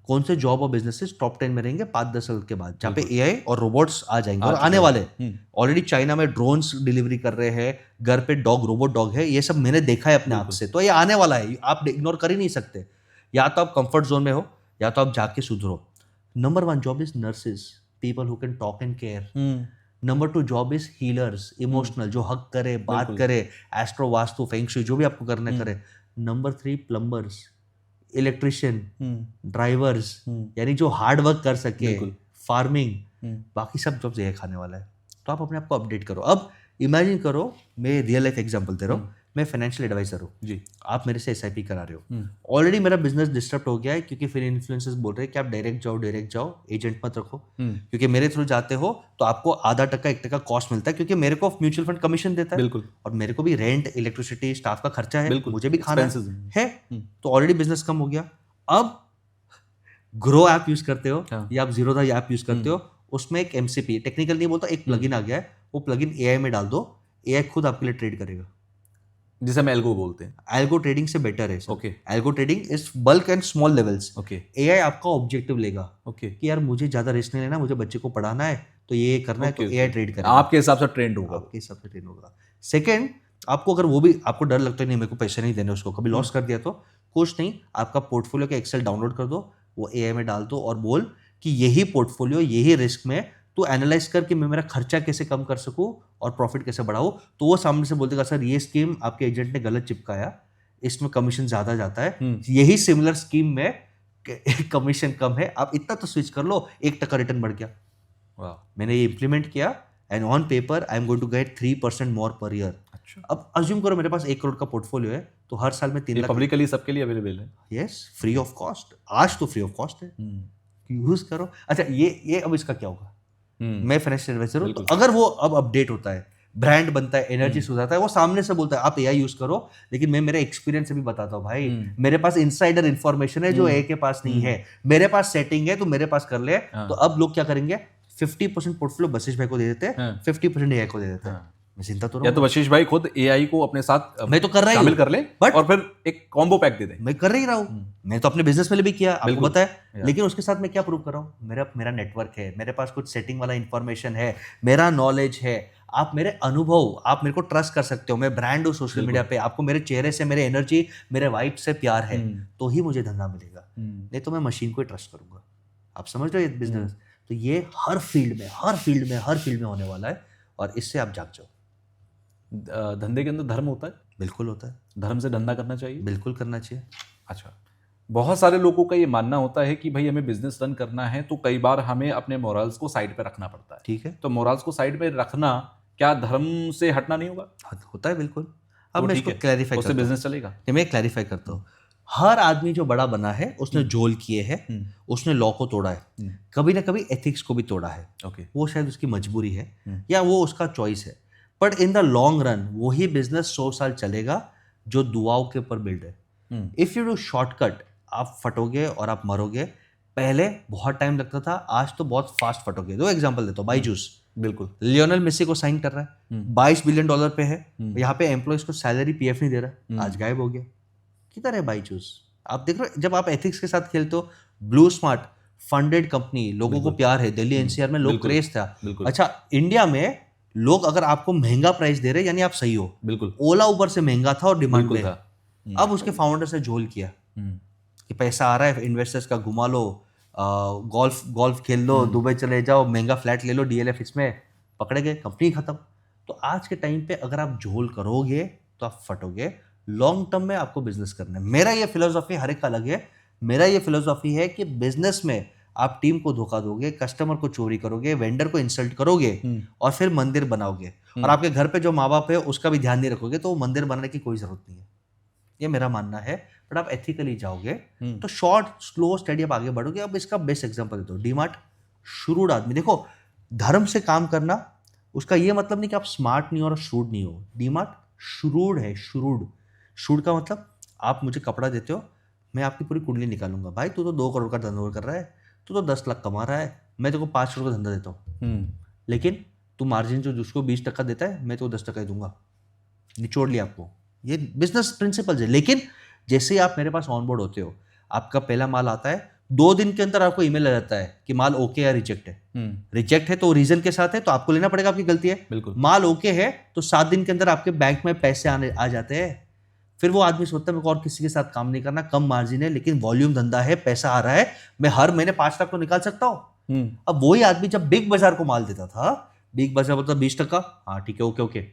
कौन से जॉब और बिजनेसेस टॉप 10 में रहेंगे 5-10 साल के बाद, जहाँ पे एआई और रोबोट्स आ जाएंगे और आने वाले। ऑलरेडी चाइना में ड्रोन्स डिलीवरी कर रहे हैं, घर पे रोबोट डॉग है, ये सब मैंने देखा है अपने आप से। तो ये आने वाला है, आप इग्नोर कर ही नहीं सकते। या तो आप कंफर्ट जोन में हो, या तो आप जाके सुधरो। Number 1 job is nurses, people who can talk and care. Number 2 job is healers, emotional, जो हक करे, बात करे, एस्ट्रो, वास्तु, फेंग शुई, जो भी आपको करना करे। नंबर 3 प्लम्बर्स, इलेक्ट्रिशियन, ड्राइवर्स, यानी जो हार्ड वर्क कर सके, फार्मिंग। बाकी सब जॉब्स ये खाने वाला है। तो आप अपने आप को अपडेट करो। अब इमेजिन करो, मैं रियल लाइफ एग्जांपल दे रहा हूँ, मैं फाइनेंशियल एडवाइजर हूँ जी, आप मेरे से SIP करा रहे हो। ऑलरेडी मेरा बिजनेस डिस्टर्ब हो गया है, क्योंकि फिर इन्फ्लुएंसर्स बोल रहे हैं कि आप डायरेक्ट जाओ, एजेंट मत रखो, क्योंकि मेरे थ्रू जाते हो तो आपको आधा टका 1% कॉस्ट मिलता है, क्योंकि मेरे को म्यूचुअल फंड कमीशन देता है। बिल्कुल, और मेरे को भी रेंट, इलेक्ट्रिसिटी, स्टाफ का खर्चा है, मुझे भी खाना है। तो ऑलरेडी बिजनेस कम हो गया। अब ग्रो ऐप यूज करते हो या आप जीरो दा ऐप यूज करते हो, उसमें एक MCP, टेक्निकल नहीं बोलता, एक प्लगइन आ गया है। वो प्लगइन AI में डाल दो, AI खुद आपके लिए ट्रेड करेगा, जिसे हम एल्गो बोलते हैं। एल्गो ट्रेडिंग से बेटर है। Okay, algo trading is bulk and small levels. Okay, AI आपका ऑब्जेक्टिव लेगा, ओके, कि यार मुझे ज्यादा रिस्क नहीं लेना, मुझे बच्चे को पढ़ाना है, तो ये करना है, तो AI ट्रेड करेगा, आपके हिसाब से ट्रेंड होगा, आपके हिसाब से ट्रेंड होगा। सेकंड, आपको अगर वो भी आपको डर लगता है, नहीं मेरे को पैसे नहीं देने, उसको कभी लॉस कर दिया तो कुछ नहीं, आपका पोर्टफोलियो का एक्सेल डाउनलोड कर दो, वो AI में डाल दो और बोल कि यही पोर्टफोलियो, यही रिस्क में तो एनालाइज करके मैं मेरा खर्चा कैसे कम कर सकूं और प्रॉफिट कैसे बढ़ाऊं। तो वो सामने से बोल देगा, सर ये स्कीम आपके एजेंट ने गलत चिपकाया, इसमें कमीशन ज्यादा जाता है, यही सिमिलर स्कीम में कमीशन कम है, आप इतना तो स्विच कर लो, 1% रिटर्न बढ़ गया। वाह, मैंने ये इंप्लीमेंट किया and on paper I am going to get 3% more per year. अब अज्यूम करो मेरे पास 1 करोड़ का पोर्टफोलियो है, तो हर साल में 3 लाख पब्लिकली सबके लिए अवेलेबल है। Yes, free of cost. आज तो फ्री ऑफ कॉस्ट है, यूज करो। अच्छा, ये अब इसका क्या होगा? मैं फाइनेंशियल एडवाइजर हूं, तो अगर वो अब अपडेट होता है, ब्रांड बनता है, एनर्जी सुधारता है, वो सामने से बोलता है आप AI यूज करो, लेकिन मैं मेरे एक्सपीरियंस से भी बताता हूँ भाई, मेरे पास इनसाइडर इन्फॉर्मेशन है जो AI के पास नहीं है, मेरे पास सेटिंग है तो मेरे पास कर ले। तो अब लोग क्या करेंगे, 50% पोर्टफोलियो वशिष्ठ भाई को दे देते हैं, 50% AI को दे देते हैं। मैं चिंता तो या तो वशिष्ठ भाई खुद AI को अपने साथ मैं तो कर रहा शामिल कर ले, बट और फिर एक कॉम्बो पैक दे दे। मैं कर ही रहा हूँ, मैं तो अपने बिजनेस में भी किया, आपको पता है। लेकिन उसके साथ मैं क्या प्रूव कर रहा हूँ, मेरा नेटवर्क है, मेरे पास कुछ सेटिंग वाला इंफॉर्मेशन है, मेरा नॉलेज है, आप मेरे अनुभव, आप मेरे को ट्रस्ट कर सकते हो, मैं ब्रांड हूँ सोशल मीडिया पे, आपको मेरे चेहरे से, मेरे एनर्जी, मेरे वाइब से प्यार है, तो ही मुझे धंधा मिलेगा, नहीं तो मैं मशीन को ही ट्रस्ट करूंगा। आप समझ रहे हो ये बिजनेस? तो ये हर फील्ड में होने वाला है, और इससे आप जाग जाओ। धंधे के अंदर धर्म होता है? बिल्कुल होता है। धर्म से धंधा करना चाहिए? बिल्कुल करना चाहिए। अच्छा, बहुत सारे लोगों का ये मानना होता है कि भाई हमें बिजनेस रन करना है तो कई बार हमें अपने मोरल्स को साइड पे रखना पड़ता है। ठीक है, तो मोरल्स को साइड पे रखना क्या धर्म से हटना नहीं होगा? होता है बिल्कुल। अब मैं इसको क्लैरिफाई करता हूं, बिजनेस चलेगा। मैं क्लैरिफाई करता हूँ। हर आदमी जो बड़ा बना है, उसने जोल किए हैं, उसने लॉ को तोड़ा है, कभी ना कभी एथिक्स को भी तोड़ा है। वो शायद उसकी मजबूरी है या वो उसका चॉइस है, but in the long run वही बिजनेस 100 साल चलेगा जो दुआओं के ऊपर बिल्ड है। इफ यू डू शॉर्टकट, आप फटोगे और आप मरोगे। पहले बहुत टाइम लगता था, आज तो बहुत फास्ट फटोगे। दो एग्जांपल देता हूँ, बाईजूस बिल्कुल। लियोनेल मेसी को साइन कर रहा है, $22 बिलियन पे है, यहाँ पे एम्प्लॉयज को सैलरी पीएफ नहीं दे रहा, आज गायब हो गया। किधर है बाई चूज? आप देख रहे हो, जब आप एथिक्स के साथ खेलते हो, ब्लू स्मार्ट फंडेड कंपनी, लोगों को प्यार है, दिल्ली एनसीआर में लोग क्रेज था। अच्छा, इंडिया में लोग अगर आपको महंगा प्राइस दे रहे यानी आप सही हो। बिल्कुल। ओला उबर से महंगा था और डिमांड में था। अब उसके फाउंडर से झोल किया कि पैसा आ रहा है, इन्वेस्टर्स का घुमा लो, गोल्फ खेल लो, दुबई चले जाओ, महंगा फ्लैट ले लो डीएलएफ, इसमें पकड़े गए, कंपनी खत्म। तो आज के टाइम पे अगर आप झोल करोगे तो आप फटोगे। लॉन्ग टर्म में आपको बिजनेस करना है। मेरा ये फिलोसॉफी हर एक का अलग है। मेरा ये फिलोसॉफी है कि बिजनेस में आप टीम को धोखा दोगे, कस्टमर को चोरी करोगे, वेंडर को इंसल्ट करोगे और फिर मंदिर बनाओगे और आपके घर पे जो माँ बाप है उसका भी ध्यान नहीं रखोगे, तो वो मंदिर बनाने की कोई जरूरत नहीं है। ये मेरा मानना है। बट आप एथिकली जाओगे तो शॉर्ट स्लो स्टडी आप आगे बढ़ोगे। अब इसका बेस्ट एग्जांपल देता हूँ, डीमार्ट। शुरूड आदमी, देखो धर्म से काम करना उसका ये मतलब नहीं कि आप स्मार्ट नहीं हो और श्रूड नहीं हो। डीमार्ट श्रूड है, श्रूड। श्रूड का मतलब आप मुझे कपड़ा देते हो, मैं आपकी पूरी कुंडली निकालूंगा। भाई तू तो 2 करोड़ का धंधा कर रहा है, तू तो 10 लाख कमा रहा है, मैं तेरे को 5 करोड़ का धंधा देता हूँ, लेकिन तू मार्जिन जो जिसको 20% देता है मैं तो 10% ही दूंगा। निचोड़ लिया आपको। ये बिजनेस प्रिंसिपल्स है। लेकिन जैसे ही आप मेरे पास ऑनबोर्ड होते हो, आपका पहला माल आता है, 2 दिन के अंदर आपको ईमेल आ जाता है कि माल ओके या रिजेक्ट है। रिजेक्ट है तो रीजन के साथ है, तो आपको लेना पड़ेगा, आपकी गलती है। बिल्कुल। माल ओके है तो 7 दिन के अंदर आपके बैंक में पैसे आ जाते हैं। फिर वो आदमी सोचता है मेरे को और किसी के साथ काम नहीं करना, कम मार्जिन है लेकिन वॉल्यूम धंधा है, पैसा आ रहा है, मैं हर महीने 5 लाख तो निकाल सकता हूँ। अब वही आदमी जब बिग बाजार को माल देता था, बिग बाजार बोलता 20%, हाँ ठीक है, ओके,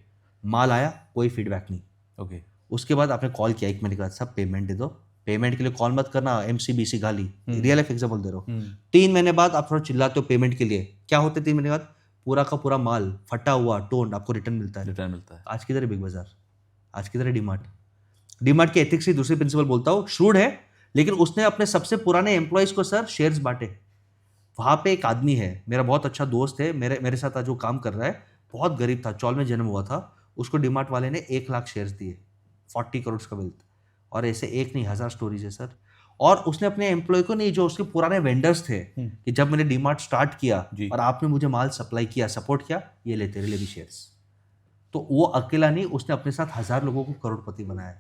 माल आया, कोई फीडबैक नहीं। ओके। उसके बाद आपने कॉल किया 1 महीने के बाद, सब पेमेंट दे दो। पेमेंट के लिए कॉल मत करना, एमसीबीसी गाली, रियल लाइफ एग्जांपल दे रहा हूँ। 3 महीने बाद आप थोड़ा चिल्लाते हो पेमेंट के लिए, क्या होते 3 महीने बाद? पूरा का पूरा माल फटा हुआ टोन आपको रिटर्न मिलता है। आज किधर है बिग बाजार? आज किधर है डीमार्ट? डीमार्ट की एथिक्स ही दूसरी प्रिंसिपल बोलता हूँ, श्रूड है, लेकिन उसने अपने सबसे पुराने एम्प्लॉयज को सर शेयर्स बांटे। वहां पे एक आदमी है, मेरा बहुत अच्छा दोस्त है, मेरे साथ आज वो काम कर रहा है, बहुत गरीब था, चौल में जन्म हुआ था, उसको डीमार्ट वाले ने 1 लाख शेयर्स दिए, 40 करोड़ का वेल्थ। और ऐसे एक नहीं 1000 स्टोरीज है सर। और उसने अपने एम्प्लॉय को नहीं, जो उसके पुराने वेंडर्स थे, कि जब मैंने डीमार्ट स्टार्ट किया और आपने मुझे माल सप्लाई किया, सपोर्ट किया, ये ले तेरे लिए भी शेयर्स। तो वो अकेला नहीं, उसने अपने साथ 1000 लोगों को करोड़पति बनाया।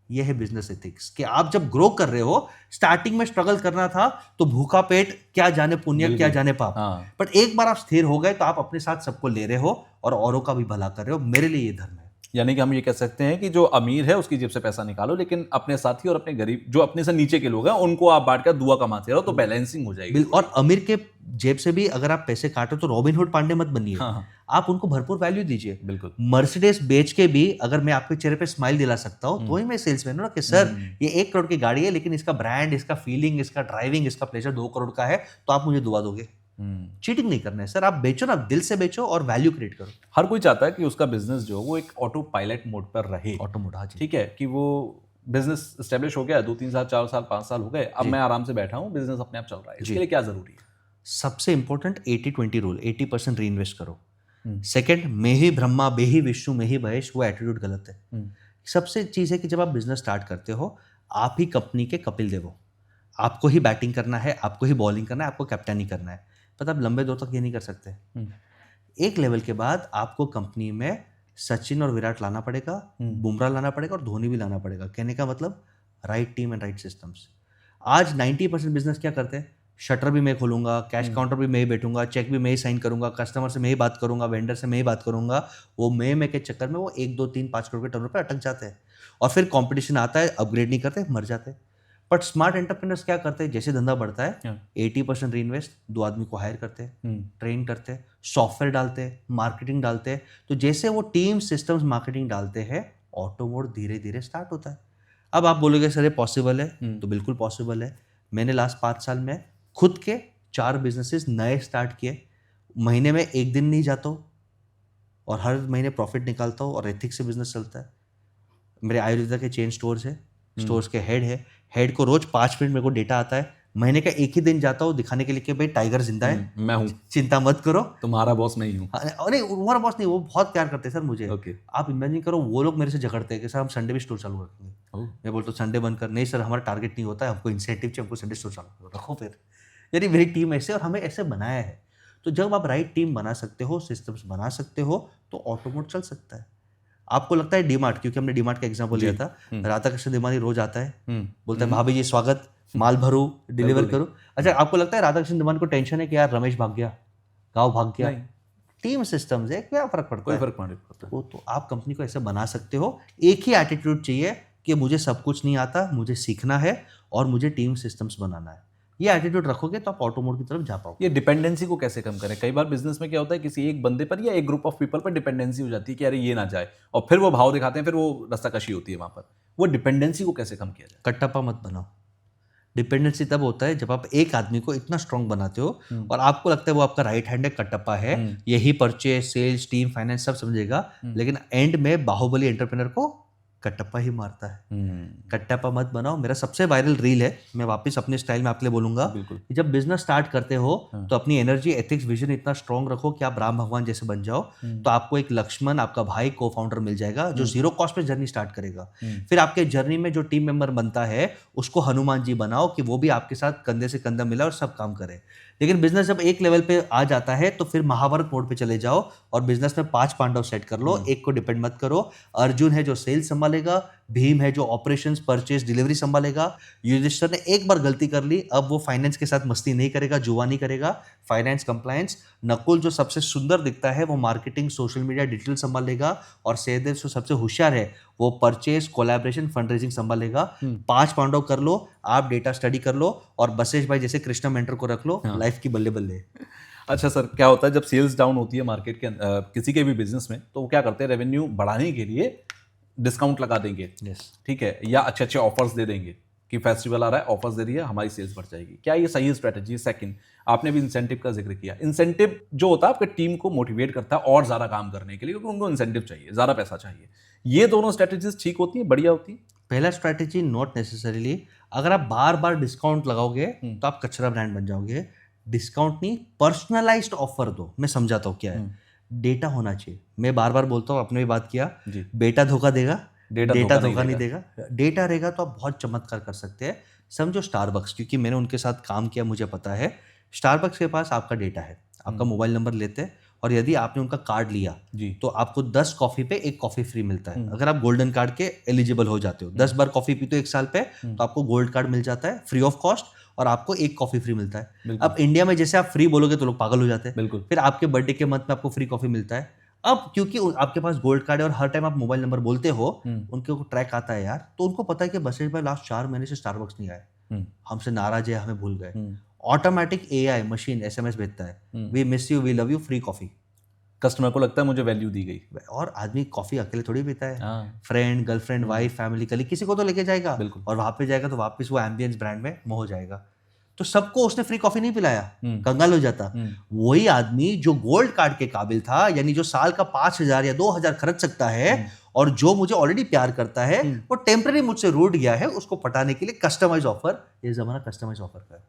ये है बिजनेस एथिक्स कि आप जब ग्रो कर रहे हो, स्टार्टिंग में स्ट्रगल करना था तो भूखा पेट क्या जाने पुण्य क्या जाने पाप। बट एक बार आप स्थिर हो गए तो आप अपने साथ सबको ले रहे हो और औरों का भी भला कर रहे हो। मेरे लिए ये धर्म है। यानी कि हम ये कह सकते हैं कि जो अमीर है उसकी जेब से पैसा निकालो, लेकिन अपने साथी और अपने गरीब जो अपने से नीचे के लोग हैं उनको आप बांट कर दुआ कमाते रहो, तो बैलेंसिंग हो जाएगी। और अमीर के जेब से भी अगर आप पैसे काटो तो रॉबिनहुड पांडे मत बनिए। आप उनको भरपूर वैल्यू दीजिए। बिल्कुल। मर्सिडीज बेच के भी अगर मैं आपके चेहरे पे स्माइल दिला सकता हूँ तो ही मैं सेल्समैन हूँ ना, कि सर ये 1 करोड़ की गाड़ी है लेकिन इसका ब्रांड, इसका फीलिंग, इसका ड्राइविंग, इसका प्लेजर 2 करोड़ का है, तो आप मुझे दुआ दोगे। चीटिंग नहीं करना है सर, आप बेचो ना, दिल से बेचो और वैल्यू क्रिएट करो। हर कोई चाहता है कि उसका बिजनेस जो वो एक ऑटो पायलट मोड पर रहे। ऑटो मोड, हाँ जी। ठीक है, कि वो बिजनेस एस्टेब्लिश हो गया, 2-3 साल 4 साल 5 साल हो गए, अब मैं आराम से बैठा हूँ, बिजनेस अपने आप चल रहा है, इसके लिए क्या जरूरी है? सबसे इंपॉर्टेंट 80-20 रूल, 80% री इन्वेस्ट करो। सेकेंड, मैं ही ब्रह्मा मैं ही विष्णु मैं ही महेश, वो एटीट्यूड गलत है। सबसे चीज है कि जब आप बिजनेस स्टार्ट करते हो, आप ही कंपनी के कपिल देव हो, आपको ही बैटिंग करना है, आपको ही बॉलिंग करना है, आपको कैप्टनी करना है। पता आप लंबे दौर तक ये नहीं कर सकते। एक लेवल के बाद आपको कंपनी में सचिन और विराट लाना पड़ेगा, बुमराह लाना पड़ेगा और धोनी भी लाना पड़ेगा। कहने का मतलब right team and right systems. आज 90% बिजनेस क्या करते हैं? शटर भी मैं खोलूंगा, कैश काउंटर भी मैं ही बैठूंगा, चेक भी मैं ही साइन करूंगा, कस्टमर से मैं ही बात करूंगा, वेंडर से मैं ही बात करूंगा। वो मैं के चक्कर में वो 1, 2, 3, 5 करोड़ के टर्नओवर पे अटक जाते हैं और फिर कंपटीशन आता है, अपग्रेड नहीं करते, मर जाते हैं। बट स्मार्ट एंटरप्रेन्योर्स क्या करते हैं? जैसे धंधा बढ़ता है 80% री इन्वेस्ट, 2 आदमी को हायर करते हैं, ट्रेन करते हैं, सॉफ्टवेयर डालते हैं, मार्केटिंग डालते हैं। तो जैसे वो टीम सिस्टम्स मार्केटिंग डालते हैं, ऑटो मोड धीरे धीरे स्टार्ट होता है। अब आप बोलोगे सर ये पॉसिबल है, तो बिल्कुल पॉसिबल है। मैंने लास्ट 5 साल में खुद के 4 बिजनेसेस नए स्टार्ट किए। महीने में 1 दिन नहीं जाता हूँ और हर महीने प्रॉफिट निकालता हूँ और एथिक्स से बिजनेस चलता है। मेरे आयुर्वेदा के चेन स्टोर्स है, स्टोर्स के हेड को रोज 5 मिनट मेरे को डेटा आता है। महीने का 1 ही दिन जाता हूँ दिखाने के लिए कि भाई टाइगर जिंदा है, मैं हूँ, चिंता मत करो, तुम्हारा बॉस नहीं हूँ। नहीं, तुम्हारा बॉस नहीं, वो बहुत प्यार करते हैं सर मुझे। आप इमेजिन करो, वो लोग मेरे से झगड़ते हैं कि सर हम संडे भी स्टोर चालू रखेंगे। मैं बोलता हूँ संडे बंद कर। नहीं सर, हमारा टारगेट नहीं होता है, हमको इंसेंटिव चाहिए, हमको संडे स्टोर चालू रखो। फिर यानी मेरी टीम ऐसे और हमें ऐसे बनाया है। तो जब आप राइट टीम बना सकते हो, सिस्टम्स बना सकते हो, तो ऑटोमोट चल सकता है। आपको लगता है डीमार्ट, क्योंकि हमने डीमार्ट का एग्जांपल लिया था, राधा कृष्ण दिमानी रोज आता है, बोलता है भाभी जी स्वागत, माल भरू, डिलीवर करूँ। अच्छा, आपको लगता है राधा कृष्ण दिमानी को टेंशन है कि यार रमेश भाग गया, गाँव भाग गया? टीम सिस्टम्स है, क्या फर्क पड़ता है? कोई फर्क नहीं पड़ता। वो तो आप कंपनी को ऐसे बना सकते हो। एक ही एटीट्यूड चाहिए कि मुझे सब कुछ नहीं आता, मुझे सीखना है और मुझे टीम सिस्टम्स बनाना है। ये एटीट्यूड रखोगे तो आप ऑटोमोट की तरफ जा पाओगे। ये डिपेंडेंसी को कैसे कम करें? कई बार बिजनेस में क्या होता है, किसी एक बंदे पर या एक ग्रुप ऑफ पीपल पर डिपेंडेंसी हो जाती है कि अरे ये ना जाए, और फिर वो भाव दिखाते हैं, फिर वो रस्साकशी होती है वहां पर। वो डिपेंडेंसी को कैसे कम किया जाए? कट्टापा मत बनाओ। डिपेंडेंसी तब होता है जब आप एक आदमी को इतना स्ट्रांग बनाते हो और आपको लगता है वो आपका राइट हैंड है, कट्टप्पा है, यही परचेज, सेल्स, टीम, फाइनेंस सब समझेगा, लेकिन एंड में बाहुबली एंटरप्रेन्योर को कट्टप्पा ही मारता है। कट्टप्पा मत बनाओ। मेरा सबसे वायरल रील है, मैं वापस अपने स्टाइल में आपके लिए बोलूंगा कि जब बिजनेस स्टार्ट करते हो तो अपनी एनर्जी, एथिक्स, विजन इतना स्ट्रांग रखो कि आप राम भगवान जैसे बन जाओ। तो आपको एक लक्ष्मण, आपका भाई, को फाउंडर मिल जाएगा जो जीरो कॉस्ट पे जर्नी स्टार्ट करेगा। फिर आपके जर्नी में जो टीम मेंबर बनता है उसको हनुमान जी बनाओ कि वो भी आपके साथ कंधे से कंधा मिला और सब काम करे। लेकिन बिजनेस जब एक लेवल पे आ जाता है तो फिर महाभारत मोड पे चले जाओ और बिजनेस में 5 पांडव सेट कर लो, एक को डिपेंड मत करो। अर्जुन है जो सेल्स संभालेगा, भीम है जो ऑपरेशंस, परचेज, डिलीवरी संभालेगा। युधिष्ठिर ने एक बार गलती कर ली, अब वो फाइनेंस के साथ मस्ती नहीं करेगा, जुआ नहीं करेगा, फाइनेंस, कंप्लायंस। नकुल जो सबसे सुंदर दिखता है वो मार्केटिंग, सोशल मीडिया, डिजिटल संभालेगा। और सहदेव जो सबसे होशियार है वो परचेज, कोलैबोरेशन, फंड रेजिंग संभालेगा। 5 पांडव कर लो, आप डेटा स्टडी कर लो और बसेश भाई जैसे कृष्णा मेंटर को रख लो, लाइफ की बल्ले बल्ले। अच्छा सर, क्या होता है जब सेल्स डाउन होती है मार्केट के किसी के भी बिजनेस में, तो वो क्या करते हैं, रेवेन्यू बढ़ाने के लिए डिस्काउंट लगा देंगे, ठीक है, या अच्छे अच्छे ऑफर्स दे देंगे कि फेस्टिवल आ रहा है, ऑफर्स दे दिए, हमारी सेल्स बढ़ जाएगी। क्या ये सही स्ट्रेटजी है? सेकंड, आपने भी इंसेंटिव का जिक्र किया। इंसेंटिव जो होता है आपके टीम को मोटिवेट करता है और ज्यादा काम करने के लिए, क्योंकि उनको इंसेंटिव चाहिए, ज्यादा पैसा चाहिए। ये दोनों स्ट्रेटजीज ठीक होती हैं, बढ़िया होती हैं? पहला स्ट्रैटेजी नॉट नेसेसरीली। अगर आप बार बार डिस्काउंट लगाओगे तो आप कचरा ब्रांड बन जाओगे। डिस्काउंट नहीं, पर्सनलाइज्ड ऑफर दो। मैं समझाता हूँ क्या है। डेटा होना चाहिए। मैं बार बार बोलता हूँ, आपने भी बात किया, बेटा धोखा देगा, डेटा धोखा नहीं देगा। डेटा रहेगा तो आप बहुत चमत्कार कर सकते हैं। समझो स्टारबक्स, क्योंकि मैंने उनके साथ काम किया, मुझे पता है। स्टारबक्स के पास आपका डेटा है, आपका मोबाइल नंबर लेते हैं और यदि आपने उनका कार्ड लिया तो आपको 10 कॉफी पे 1 कॉफी फ्री मिलता है। अगर आप गोल्डन कार्ड के एलिजिबल हो जाते हो, 10 बार कॉफी पीते हो 1 साल पे, तो आपको गोल्ड कार्ड मिल जाता है फ्री ऑफ कॉस्ट और आपको 1 कॉफी फ्री मिलता है। अब इंडिया में जैसे आप फ्री बोलोगे तो लोग पागल हो जाते हैं। बिल्कुल। फिर आपके बर्थडे के मंथ में आपको फ्री कॉफी मिलता है। अब क्योंकि आपके पास गोल्ड कार्ड है और हर टाइम आप मोबाइल नंबर बोलते हो, उनके को ट्रैक आता है यार, तो उनको पता है कि बसेश भाई लास्ट 4 महीने से स्टारबक्स नहीं आए, हमसे नाराज है, हमें भूल गए। ऑटोमेटिक एआई मशीन एसएमएस भेजता है, we miss you, we love you, free coffee. Customer को लगता है मुझे वैल्यू दी गई। और आदमी कॉफी अकेले थोड़ी पीता है, friend, girlfriend, wife, family, colleague, किसी को तो लेके जाएगा। और वहां पे जाएगा तो वापस वो एम्बियंस ब्रांड में मोह हो जाएगा। तो सबको उसने फ्री कॉफी नहीं पिलाया, कंगाल हो जाता। वही आदमी जो गोल्ड कार्ड के काबिल था, यानी जो साल का 5,000 या 2,000 खर्च सकता है और जो मुझे ऑलरेडी प्यार करता है, वो टेम्पररी मुझसे रूठ गया है, उसको पटाने के लिए कस्टमाइज ऑफर। ये जमाना कस्टमाइज ऑफर का है,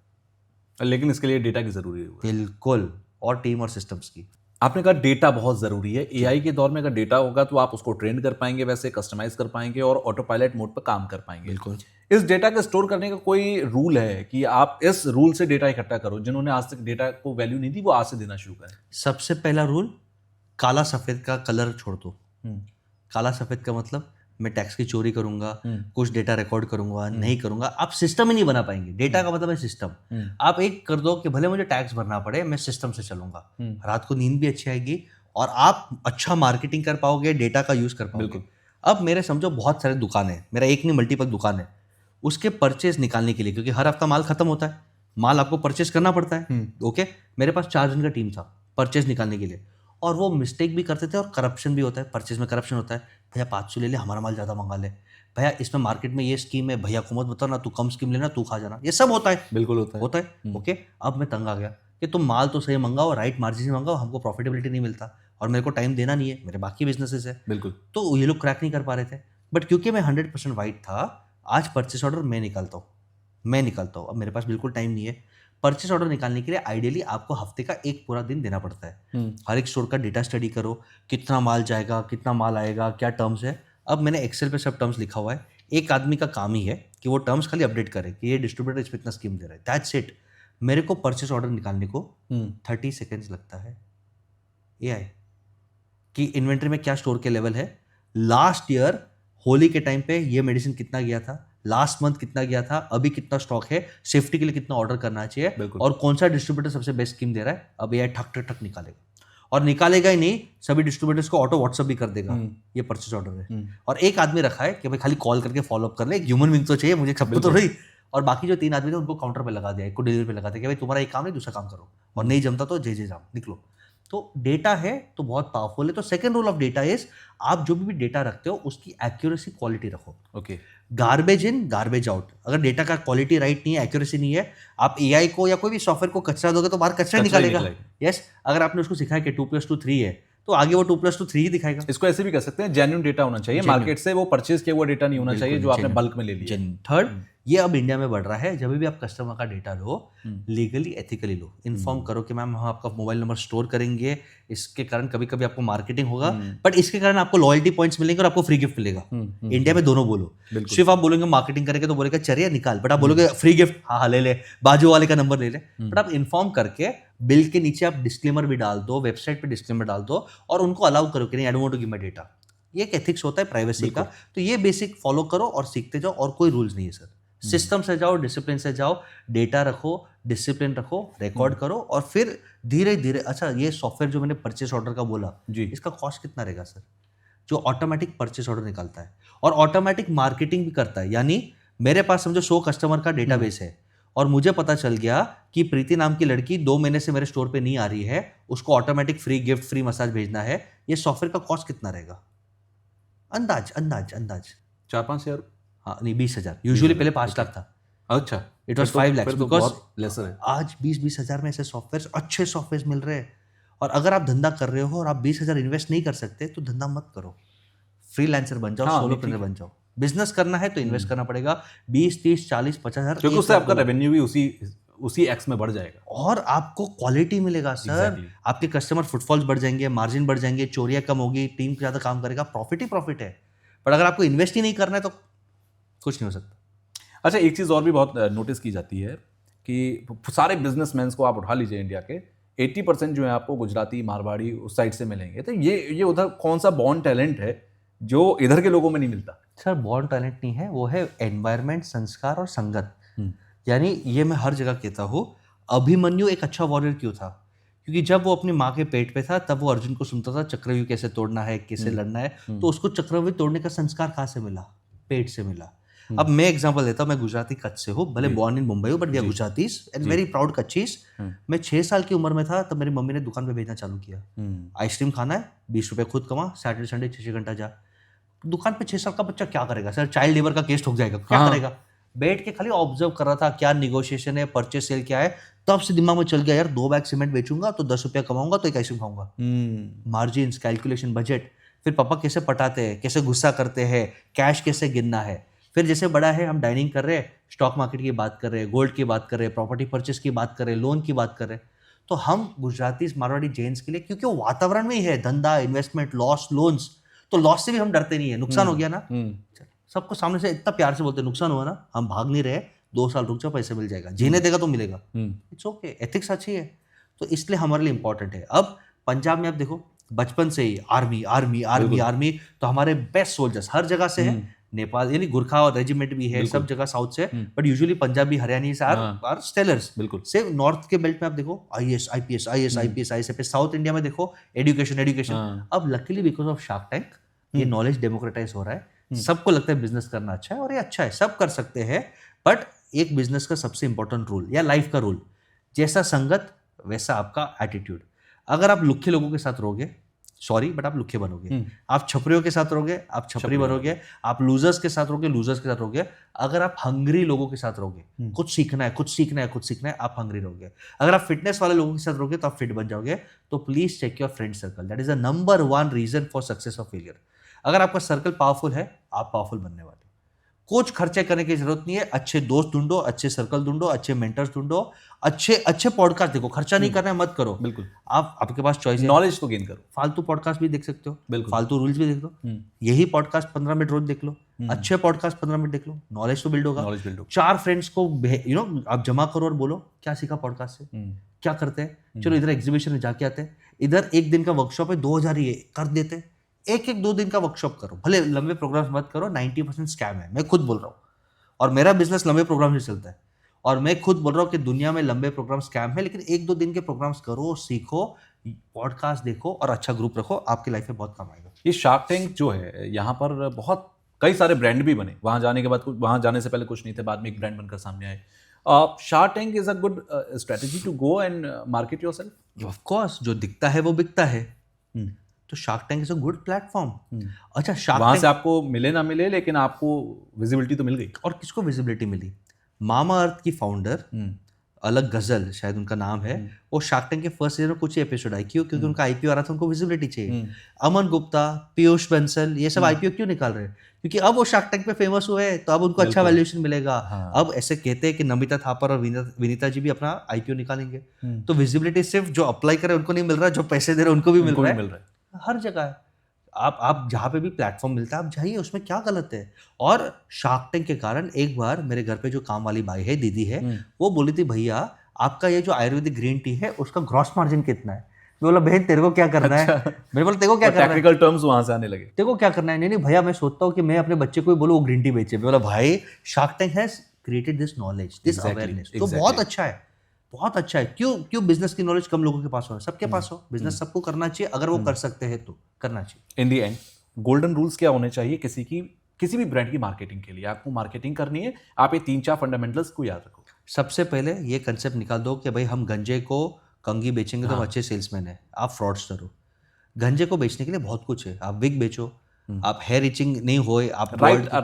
लेकिन इसके लिए डेटा की जरूरी है। बिल्कुल, और टीम और सिस्टम्स की। आपने कहा डेटा बहुत जरूरी है। एआई के दौर में अगर डेटा होगा तो आप उसको ट्रेन कर पाएंगे, वैसे कस्टमाइज कर पाएंगे और ऑटो पायलट मोड पर काम कर पाएंगे। बिल्कुल। इस डेटा को स्टोर करने का कोई रूल है कि आप इस रूल से डेटा इकट्ठा करो? जिन्होंने आज तक डेटा को वैल्यू नहीं दी वो आज से देना शुरू करें। सबसे पहला रूल, काला सफेद का कलर छोड़ दो। काला सफेद का मतलब मैं टैक्स की चोरी करूंगा, कुछ डेटा रिकॉर्ड करूंगा, नहीं करूंगा, आप सिस्टम ही नहीं बना पाएंगे। डेटा का मतलब है सिस्टम। आप एक कर दो कि भले मुझे टैक्स भरना पड़े, मैं सिस्टम से चलूंगा, रात को नींद भी अच्छी आएगी और आप अच्छा मार्केटिंग कर पाओगे, डेटा का यूज कर पाओगे। अब मेरे समझो बहुत सारे दुकान है, मेरा एक नहीं मल्टीपल दुकान है, उसके परचेज निकालने के लिए, क्योंकि हर हफ्ता माल खत्म होता है, माल आपको परचेज करना पड़ता है। ओके, मेरे पास 4 जन का टीम था परचेज निकालने के लिए, और वो मिस्टेक भी करते थे और करप्शन भी होता है। परचेज में करप्शन होता है, भैया 500 ले ले, हमारा माल ज़्यादा मंगा ले, भैया इसमें मार्केट में ये स्कीम है, भैया को मत बताओ ना, तू कम स्कीम लेना, तू खा जाना। ये सब होता है। बिल्कुल होता है। ओके, अब मैं तंग आ गया कि तुम माल तो सही मंगाओ, राइट मार्जिन से मंगाओ, हमको प्रॉफिटेबिलिटी नहीं मिलता और मेरे को टाइम देना नहीं है, मेरे बाकी बिजनेसेस है। बिल्कुल। तो ये लोग क्रैक नहीं कर पा रहे थे, बट क्योंकि मैं 100% वाइट था, आज परचेस ऑर्डर मैं निकालता हूँ। अब मेरे पास बिल्कुल टाइम नहीं है। परचेस ऑर्डर निकालने के लिए आइडियली आपको हफ्ते का एक पूरा दिन देना पड़ता है। हर एक स्टोर का डेटा स्टडी करो, कितना माल जाएगा, कितना माल आएगा, क्या टर्म्स है। अब मैंने एक्सेल पे सब टर्म्स लिखा हुआ है। एक आदमी का काम ही है कि वो टर्म्स खाली अपडेट करे कि ये डिस्ट्रीब्यूटर इस पे इतना स्कीम दे रहा है, दैट्स इट। मेरे को परचेस ऑर्डर निकालने को 30 सेकेंड्स लगता है। AI कि इन्वेंट्री में क्या स्टोर के लेवल है, लास्ट ईयर होली के टाइम पे ये मेडिसिन कितना गया था, लास्ट मंथ कितना गया था, अभी कितना स्टॉक है, सेफ्टी के लिए कितना ऑर्डर करना चाहिए, और कौन सा डिस्ट्रीब्यूटर सबसे बेस्ट स्कीम दे रहा है। अब AI ठक ठक ठक निकालेगा, और निकालेगा ही नहीं, सभी डिस्ट्रीब्यूटर्स को ऑटो व्हाट्सअप भी कर देगा ये परचेस ऑर्डर है। और एक आदमी रखा है कि भाई खाली कॉल करके फॉलो अप कर ले, एक ह्यूमन बीइंग तो चाहिए मुझे, सबको तो रही। और बाकी जो 3 आदमी थे उनको काउंटर पे लगा दिया, एक को डिलीवरी पे लगा दिया कि भाई तुम्हारा एक काम नहीं दूसरा काम करो, और नहीं जमता तो जे जाओ निकलो। तो डेटा है तो बहुत पावरफुल है। तो second rule of data is, आप जो भी डेटा रखते हो उसकी एक्यूरेसी क्वालिटी रखो। Okay, garbage in garbage out. अगर डेटा का क्वालिटी राइट नहीं है, एक्यूरेसी नहीं है, आप AI को या कोई भी सॉफ्टवेयर को कचरा दोगे तो बाहर कचरा निकालेगा। यस, अगर आपने उसको सिखाया कि 2+2 3 है तो आगे वो 2+2 3 ही दिखाएगा। इसको ऐसे भी कह सकते हैं, जेन्युइन डेटा होना चाहिए, मार्केट से वो परचेज किया हुआ डेटा नहीं होना चाहिए जो आपने बल्क में ले लिया। थर्ड, ये अब इंडिया में बढ़ रहा है, जब भी आप कस्टमर का डेटा लो, लीगली एथिकली लो, इन्फॉर्म करो कि मैम हम आपका मोबाइल नंबर स्टोर करेंगे, इसके कारण कभी कभी आपको मार्केटिंग होगा, बट इसके कारण आपको लॉयल्टी पॉइंट्स मिलेंगे और आपको फ्री गिफ्ट मिलेगा। इंडिया में दोनों बोलो, सिर्फ आप बोलोगे मार्केटिंग करेंगे तो बोलेगा चलिए निकाल, बट आप बोलोगे फ्री गिफ्ट, हाँ ले ले, बाजू वाले का नंबर ले ले, बट आप इन्फॉर्म करके बिल के नीचे आप डिस्क्लेमर भी डाल दो, वेबसाइट पे डिस्क्लेमर डाल दो, और उनको अलाउ करो कि नहीं I don't want to give my data. ये एक एथिक्स होता है प्राइवेसी का। तो ये बेसिक फॉलो करो और सीखते जाओ, और कोई रूल्स नहीं है सर। सिस्टम से जाओ, डिसिप्लिन से जाओ, डेटा रखो, डिसिप्लिन रखो, रिकॉर्ड करो, और फिर धीरे धीरे। अच्छा, ये सॉफ्टवेयर जो मैंने परचेस ऑर्डर का बोला जी, इसका कॉस्ट कितना रहेगा सर? जो ऑटोमेटिक परचेस ऑर्डर निकालता है और ऑटोमेटिक मार्केटिंग भी करता है, यानी मेरे पास समझो 100 कस्टमर का डेटाबेस है, और मुझे पता चल गया कि प्रीति नाम की लड़की 2 महीने से मेरे स्टोर पे नहीं आ रही है, उसको automatic free gift, free massage भेजना है, ये सॉफ्टवेयर का कॉस्ट कितना रहेगा? अंदाज अंदाज अंदाज 4-5 हज़ार। हाँ नहीं, 20,000। यूजुअली पहले 5 लाख था। अच्छा, it was 5 lakhs because lesser है। आज 20-20 हज़ार में ऐसे सॉफ्टवेयर, अच्छे सॉफ्टवेयर मिल रहे हैं। और अगर आप धंधा कर रहे हो और आप 20,000 इन्वेस्ट नहीं कर सकते तो धंधा मत करो, फ्रीलांसर बन जाओ, सोलोप्रेन्योर बन जाओ। बिजनेस करना है तो इन्वेस्ट करना पड़ेगा 20, 30, 40, 50 हज़ार, क्योंकि उससे आपका रेवेन्यू भी उसी एक्स में बढ़ जाएगा, और आपको क्वालिटी मिलेगा सर। आपके कस्टमर फुटफॉल्स बढ़ जाएंगे, मार्जिन बढ़ जाएंगे, चोरियां कम होगी, टीम ज़्यादा काम करेगा, प्रॉफिट ही प्रॉफिट है। पर अगर आपको इन्वेस्ट ही नहीं करना है तो कुछ नहीं हो सकता। अच्छा, एक चीज़ और भी बहुत नोटिस की जाती है कि सारे बिजनेसमैन को आप उठा लीजिए इंडिया के, 80% जो है आपको गुजराती, मारवाड़ी उस साइड से मिलेंगे। तो ये उधर कौन सा बॉर्न टैलेंट है जो इधर के लोगों में नहीं मिलता? सर बॉर्न टैलेंट नहीं है, वो है एनवायरनमेंट, संस्कार और संगत। यानी ये मैं हर जगह कहता हूँ, अभिमन्यु एक अच्छा वॉरियर क्यों था? क्योंकि जब वो अपनी माँ के पेट पे था तब वो अर्जुन को सुनता था चक्रव्यूह कैसे तोड़ना है, कैसे लड़ना है, तो उसको चक्रव्यूह तोड़ने का संस्कार कहाँ से मिला? पेट से मिला। अब मैं एग्जांपल देता हूँ, मैं गुजराती कच्छ से हूँ, भले बॉर्न इन मुंबई हूँ, but we are Gujaratis and very proud Kutchis. मैं 6 साल की उम्र में था तब मेरी मम्मी ने दुकान पे भेजना चालू किया। आइसक्रीम खाना है, 20 रुपये खुद कमा, सैटरडे संडे 6 घंटा जा। दुकान पे 6 साल का बच्चा क्या करेगा सर? चाइल्ड लेबर का केस ठोक जाएगा, क्या करेगा? बैठ के खाली ऑब्जर्व कर रहा था क्या निगोशिएशन है, परचेस सेल क्या है। तब से दिमाग में चल गया यार 2 बैग सीमेंट बेचूंगा तो 10 रुपया कमाऊंगा तो एक आइसक्रीम खाऊंगा। मार्जिन, कैलकुलेशन, बजट, फिर पापा कैसे पटाते हैं, कैसे गुस्सा करते हैं, कैश कैसे गिनना है। फिर जैसे बड़ा है, हम डाइनिंग कर रहे हैं, स्टॉक मार्केट की बात कर रहे हैं, गोल्ड की बात कर रहे हैं, प्रॉपर्टी परचेस की बात कर रहे हैं, लोन की बात कर रहे हैं। तो हम गुजराती, मारवाड़ी, जैन्स के लिए, क्योंकि वो वातावरण में ही है, धंधा, इन्वेस्टमेंट, लॉस, लोन्स, तो लॉस से भी हम डरते नहीं है। नुकसान हो गया ना, सबको सामने से इतना प्यार से बोलते हैं, नुकसान हुआ ना, हम भाग नहीं रहे, 2 साल रुक जाओ, पैसे मिल जाएगा, जीने देगा तो मिलेगा, इट्स ओके, एथिक्स अच्छी है। तो इसलिए हमारे लिए इंपॉर्टेंट है। अब पंजाब में आप देखो, बचपन से ही आर्मी आर्मी आर्मी आर्मी, तो हमारे बेस्ट सोल्जर्स हर जगह से है। नेपाल यानी गुरखा और रेजिमेंट भी है सब जगह साउथ से, बट यूजुअली पंजाबी, हरियाणी से आर स्टेलर्स। बिल्कुल से नॉर्थ के बेल्ट में आप देखो IAS IPS IAS IPS ISF। South India में देखो एजुकेशन। अब luckily because of shark tank ये नॉलेज डेमोक्रेटाइज हो रहा है, सबको लगता है बिजनेस करना अच्छा है, और ये अच्छा है, सब कर सकते हैं। बट एक बिजनेस का सबसे इंपॉर्टेंट रूल या लाइफ का रूल, जैसा संगत वैसा आपका एटीट्यूड। अगर आप लुखे लोगों के साथ रहोगे, सॉरी बट आप लुखे बनोगे। आप छपरियों के साथ रहोगे, आप छपरी बनोगे। आप लूजर्स के साथ रहोगे, लूजर्स के साथ रहोगे। अगर आप हंग्री लोगों के साथ रहोगे, कुछ सीखना है, कुछ सीखना है, कुछ सीखना है, आप हंग्री रहोगे। अगर आप फिटनेस वाले लोगों के साथ रहोगे तो आप फिट बन जाओगे। तो please check your friend circle, that is the number 1 reason for success और फेलियर। अगर आपका सर्कल पावरफुल है, आप पावरफुल बनने वाले। कुछ खर्चे करने की जरूरत नहीं है। अच्छे दोस्त ढूंढो, अच्छे सर्कल ढूंढो, अच्छे मेंटर्स ढूंढो, अच्छे पॉडकास्ट देखो। खर्चा नहीं करना है, मत करो। बिल्कुल। आपके पास चॉइस है। नॉलेज तो गेन करो। फालतू पॉडकास्ट भी देख सकते हो, बिल्कुल। फालतू रूल्स भी देख लो। यही पॉडकास्ट 15 मिनट रोज देख लो, अच्छे पॉडकास्ट 15 मिनट देख लो, नॉलेज तो बिल्ड होगा। नॉलेज बिल्ड होगा। 4 फ्रेंड्स को आप जमा करो और बोलो क्या सीखा पॉडकास्ट से, क्या करते हैं। चलो इधर एग्जीबिशन में जाके आते हैं, इधर एक दिन का वर्कशॉप है, 2000 ही कर देते हैं। एक 2 दिन का वर्कशॉप करो, भले लंबे प्रोग्राम मत करो। 90% स्कैम है, मैं खुद बोल रहा हूँ। और मेरा बिजनेस लंबे प्रोग्राम से चलता है, और मैं खुद बोल रहा हूँ कि दुनिया में लंबे प्रोग्राम स्कैम है। लेकिन 1-2 दिन के प्रोग्राम्स करो, सीखो, पॉडकास्ट देखो और अच्छा ग्रुप रखो, आपकी लाइफ में बहुत काम आएगा। ये शार्क टैंक जो है, यहाँ पर बहुत कई सारे ब्रांड भी बने। वहाँ जाने के बाद वहाँ जाने से पहले कुछ नहीं थे, बाद में एक ब्रांड बनकर सामने आए। Shark tank is a good strategy to go and market yourself. Of course, जो दिखता है वो बिकता है। तो shark tank is a good platform. अच्छा, शार्क वहाँ टैंक से आपको मिले ना मिले, लेकिन आपको विजिबिलिटी तो मिल गई। और किसको विजिबिलिटी मिली? मामा अर्थ की फाउंडर अलग गजल शायद उनका नाम है, वो शार्क टैंक के फर्स्ट सीजन में कुछ ही एपिसोड आई। क्यों? क्योंकि उनका आईपीओ आ रहा था, उनको विजिबिलिटी चाहिए। अमन गुप्ता, पीयूष बंसल, ये सब आईपीओ क्यों निकाल रहे हैं? क्योंकि अब वो शार्क टैंक पे फेमस हुए हैं, तो अब उनको अच्छा वैल्यूएशन मिलेगा। अब ऐसे कहते हैं कि नमिता थापर और विनीता जी भी अपना आईपीओ निकालेंगे। तो विजिबिलिटी सिर्फ जो अप्लाई करे उनको नहीं मिल रहा, जो पैसे दे रहे उनको भी मिल रहा है। हर जगह है। आप जहाँ पे भी प्लेटफॉर्म मिलता है आप जाइए, उसमें क्या गलत है। और शार्क टैंक के कारण एक बार मेरे घर पे जो काम वाली भाई है, दीदी है, वो बोली थी भैया आपका ये जो आयुर्वेदिक ग्रीन टी है उसका ग्रॉस मार्जिन कितना है? मैं बोला बहन तेरे को क्या करना है? मैंने बोला तेरे को क्या करना है? टेक्निकल टर्म्स वहां से आने लगे। तेरे को क्या करना है? नहीं भैया, मैं सोचता हूँ कि मैं अपने बच्चे को ही बोलूँ वो ग्रीन टी बेचे। मैं बोला भाई shark tank has created this knowledge, this awareness, तो बहुत अच्छा है, बहुत अच्छा है। क्यों बिजनेस की नॉलेज कम लोगों के पास हो? सबके पास हो। बिजनेस सबको करना चाहिए, अगर वो कर सकते हैं तो करना चाहिए। इन दी एंड गोल्डन रूल्स क्या होने चाहिए किसी भी ब्रांड की मार्केटिंग के लिए? आपको मार्केटिंग करनी है, आप ये 3-4 फंडामेंटल्स को याद रखो। सबसे पहले ये कंसेप्ट निकाल दो कि भाई हम गंजे को कंगी बेचेंगे तो हम अच्छे सेल्समैन है। आप फ्रॉडस्टर हो। गंजे को बेचने के लिए बहुत कुछ है। आप विग बेचो, आप हेयर इचिंग नहीं होए, आप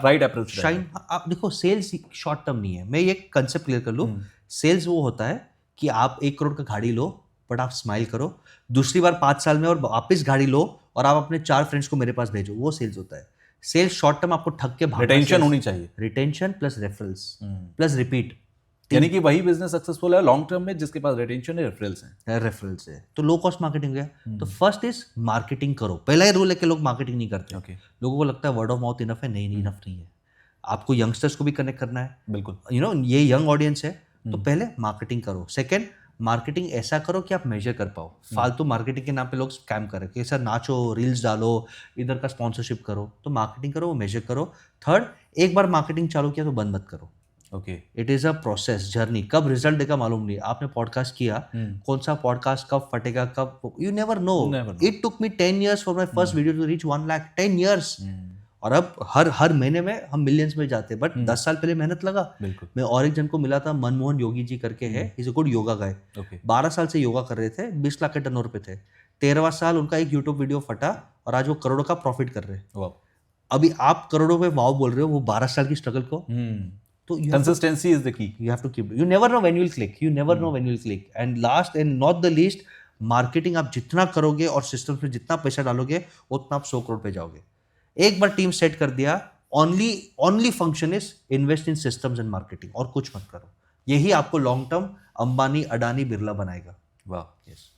राइट अप्रोच शाइन। आप देखो, सेल्स शॉर्ट टर्म नहीं है। मैं ये कंसेप्ट क्लियर कर लूँ। सेल्स वो होता है कि आप 1 करोड़ का गाड़ी लो, बट आप स्माइल करो, दूसरी बार 5 साल में और वापस गाड़ी लो और आप अपने 4 फ्रेंड्स को मेरे पास भेजो, वो सेल्स होता है। सेल्स शॉर्ट टर्म आपको ठग के भागना, रिटेंशन होनी चाहिए। Retention plus referrals plus repeat, यानी कि वही बिजनेस सक्सेसफुल है लॉन्ग टर्म में जिसके पास रिटेंशन है, रेफरल्स हैं। रेफरल्स है, तो लो कॉस्ट मार्केटिंग है। तो फर्स्ट इज मार्केटिंग करो। पहला ही रूल है कि लोग मार्केटिंग नहीं करते। Okay. लोगों को लगता है वर्ड ऑफ माउथ इनफ है। नहीं, इनफ नहीं है। आपको यंगस्टर्स को भी कनेक्ट करना है। बिल्कुल, ये यंग ऑडियंस है, तो पहले मार्केटिंग करो। सेकंड, मार्केटिंग ऐसा करो कि आप मेजर कर पाओ। फालतू मार्केटिंग के नाम पे लोग स्कैम कर रहे हैं कि सर नाचो, रील्स डालो, इधर का स्पॉन्सरशिप करो। तो मार्केटिंग करो, मेजर करो। थर्ड, एक बार मार्केटिंग चालू किया तो बंद मत करो। Okay. It is a process, journey. कब रिजल्ट देगा मालूम नहीं। आपने पॉडकास्ट किया, कौन सा पॉडकास्ट कब फटेगा, कब, you never know. It took me 10 years for my first video to reach 1 lakh। 10 years। और अब हर महीने में हम मिलियंस में जाते हैं। बट 10 साल पहले मेहनत लगा। बिल्कुल। मैं और एक जन को मिला था, मनमोहन योगी जी करके है, इज अ गुड योगा गाय। 12 साल से योगा कर रहे थे, 20 लाख के टर्नओवर पे थे। 13वां साल उनका एक यूट्यूब वीडियो फटा और आज वो करोड़ों का प्रॉफिट कर रहे हैं। अभी आप करोड़ों पे वाव बोल रहे हो, वो 12 साल की स्ट्रगल को। तो consistency is the key. you have to keep, you never know when you will click, you never know when you will click। and last and not the least, marketing आप जितना करोगे और सिस्टम्स में जितना पैसा डालोगे उतना आप 100 करोड़ पे जाओगे। एक बार टीम सेट कर दिया, only function is invest in systems and marketing, और कुछ मत करो। यही आपको लॉन्ग टर्म अंबानी, अडानी, बिरला बनाएगा। वाह, यस।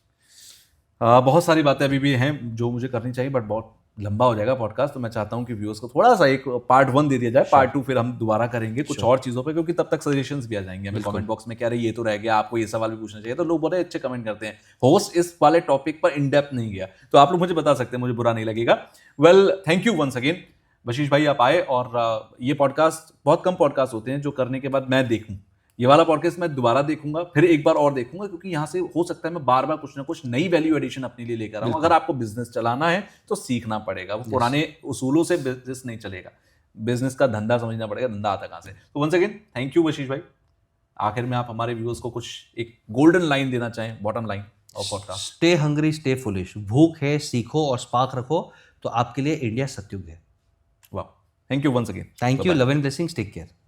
बहुत सारी बातें अभी भी हैं जो मुझे करनी चाहिए, बट बहुत लंबा हो जाएगा पॉडकास्ट। तो मैं चाहता हूँ कि व्यूअर्स को थोड़ा सा एक पार्ट 1 दे दिया जाए। पार्ट 2 फिर हम दोबारा करेंगे कुछ और चीज़ों पे, क्योंकि तब तक सजेशंस भी आ जाएंगे हमें कमेंट बॉक्स में, क्या रहे ये तो रह गया, आपको ये सवाल भी पूछना चाहिए। तो लोग बड़े अच्छे कमेंट करते हैं। होस्ट इस वाले टॉपिक पर इन डेप्थ नहीं गया, तो आप लोग मुझे बता सकते हैं, मुझे बुरा नहीं लगेगा। Well, thank you once again Bashish भाई, आप आए। और ये पॉडकास्ट, बहुत कम पॉडकास्ट होते हैं जो करने के बाद मैं देखूँ। ये वाला पॉडकास्ट मैं दोबारा देखूंगा, फिर एक बार और देखूंगा, क्योंकि यहाँ से हो सकता है मैं बार बार कुछ ना कुछ नई वैल्यू एडिशन अपने लिए लेकर आऊँ। अगर आपको बिजनेस चलाना है तो सीखना पड़ेगा। वो पुराने उसूलों से बिजनेस नहीं चलेगा, बिजनेस का धंधा समझना पड़ेगा। धंधा आता कहाँ से? तो वंस अगेन थैंक यू बशीष भाई। आखिर में आप हमारे व्यूअर्स को कुछ एक गोल्डन लाइन देना चाहें, bottom line of podcast? Stay hungry, stay foolish. भूख है, सीखो और स्पार्क रखो, तो आपके लिए इंडिया सत्युग है। वाह, thank you once again. Thank you, love and blessings, take care.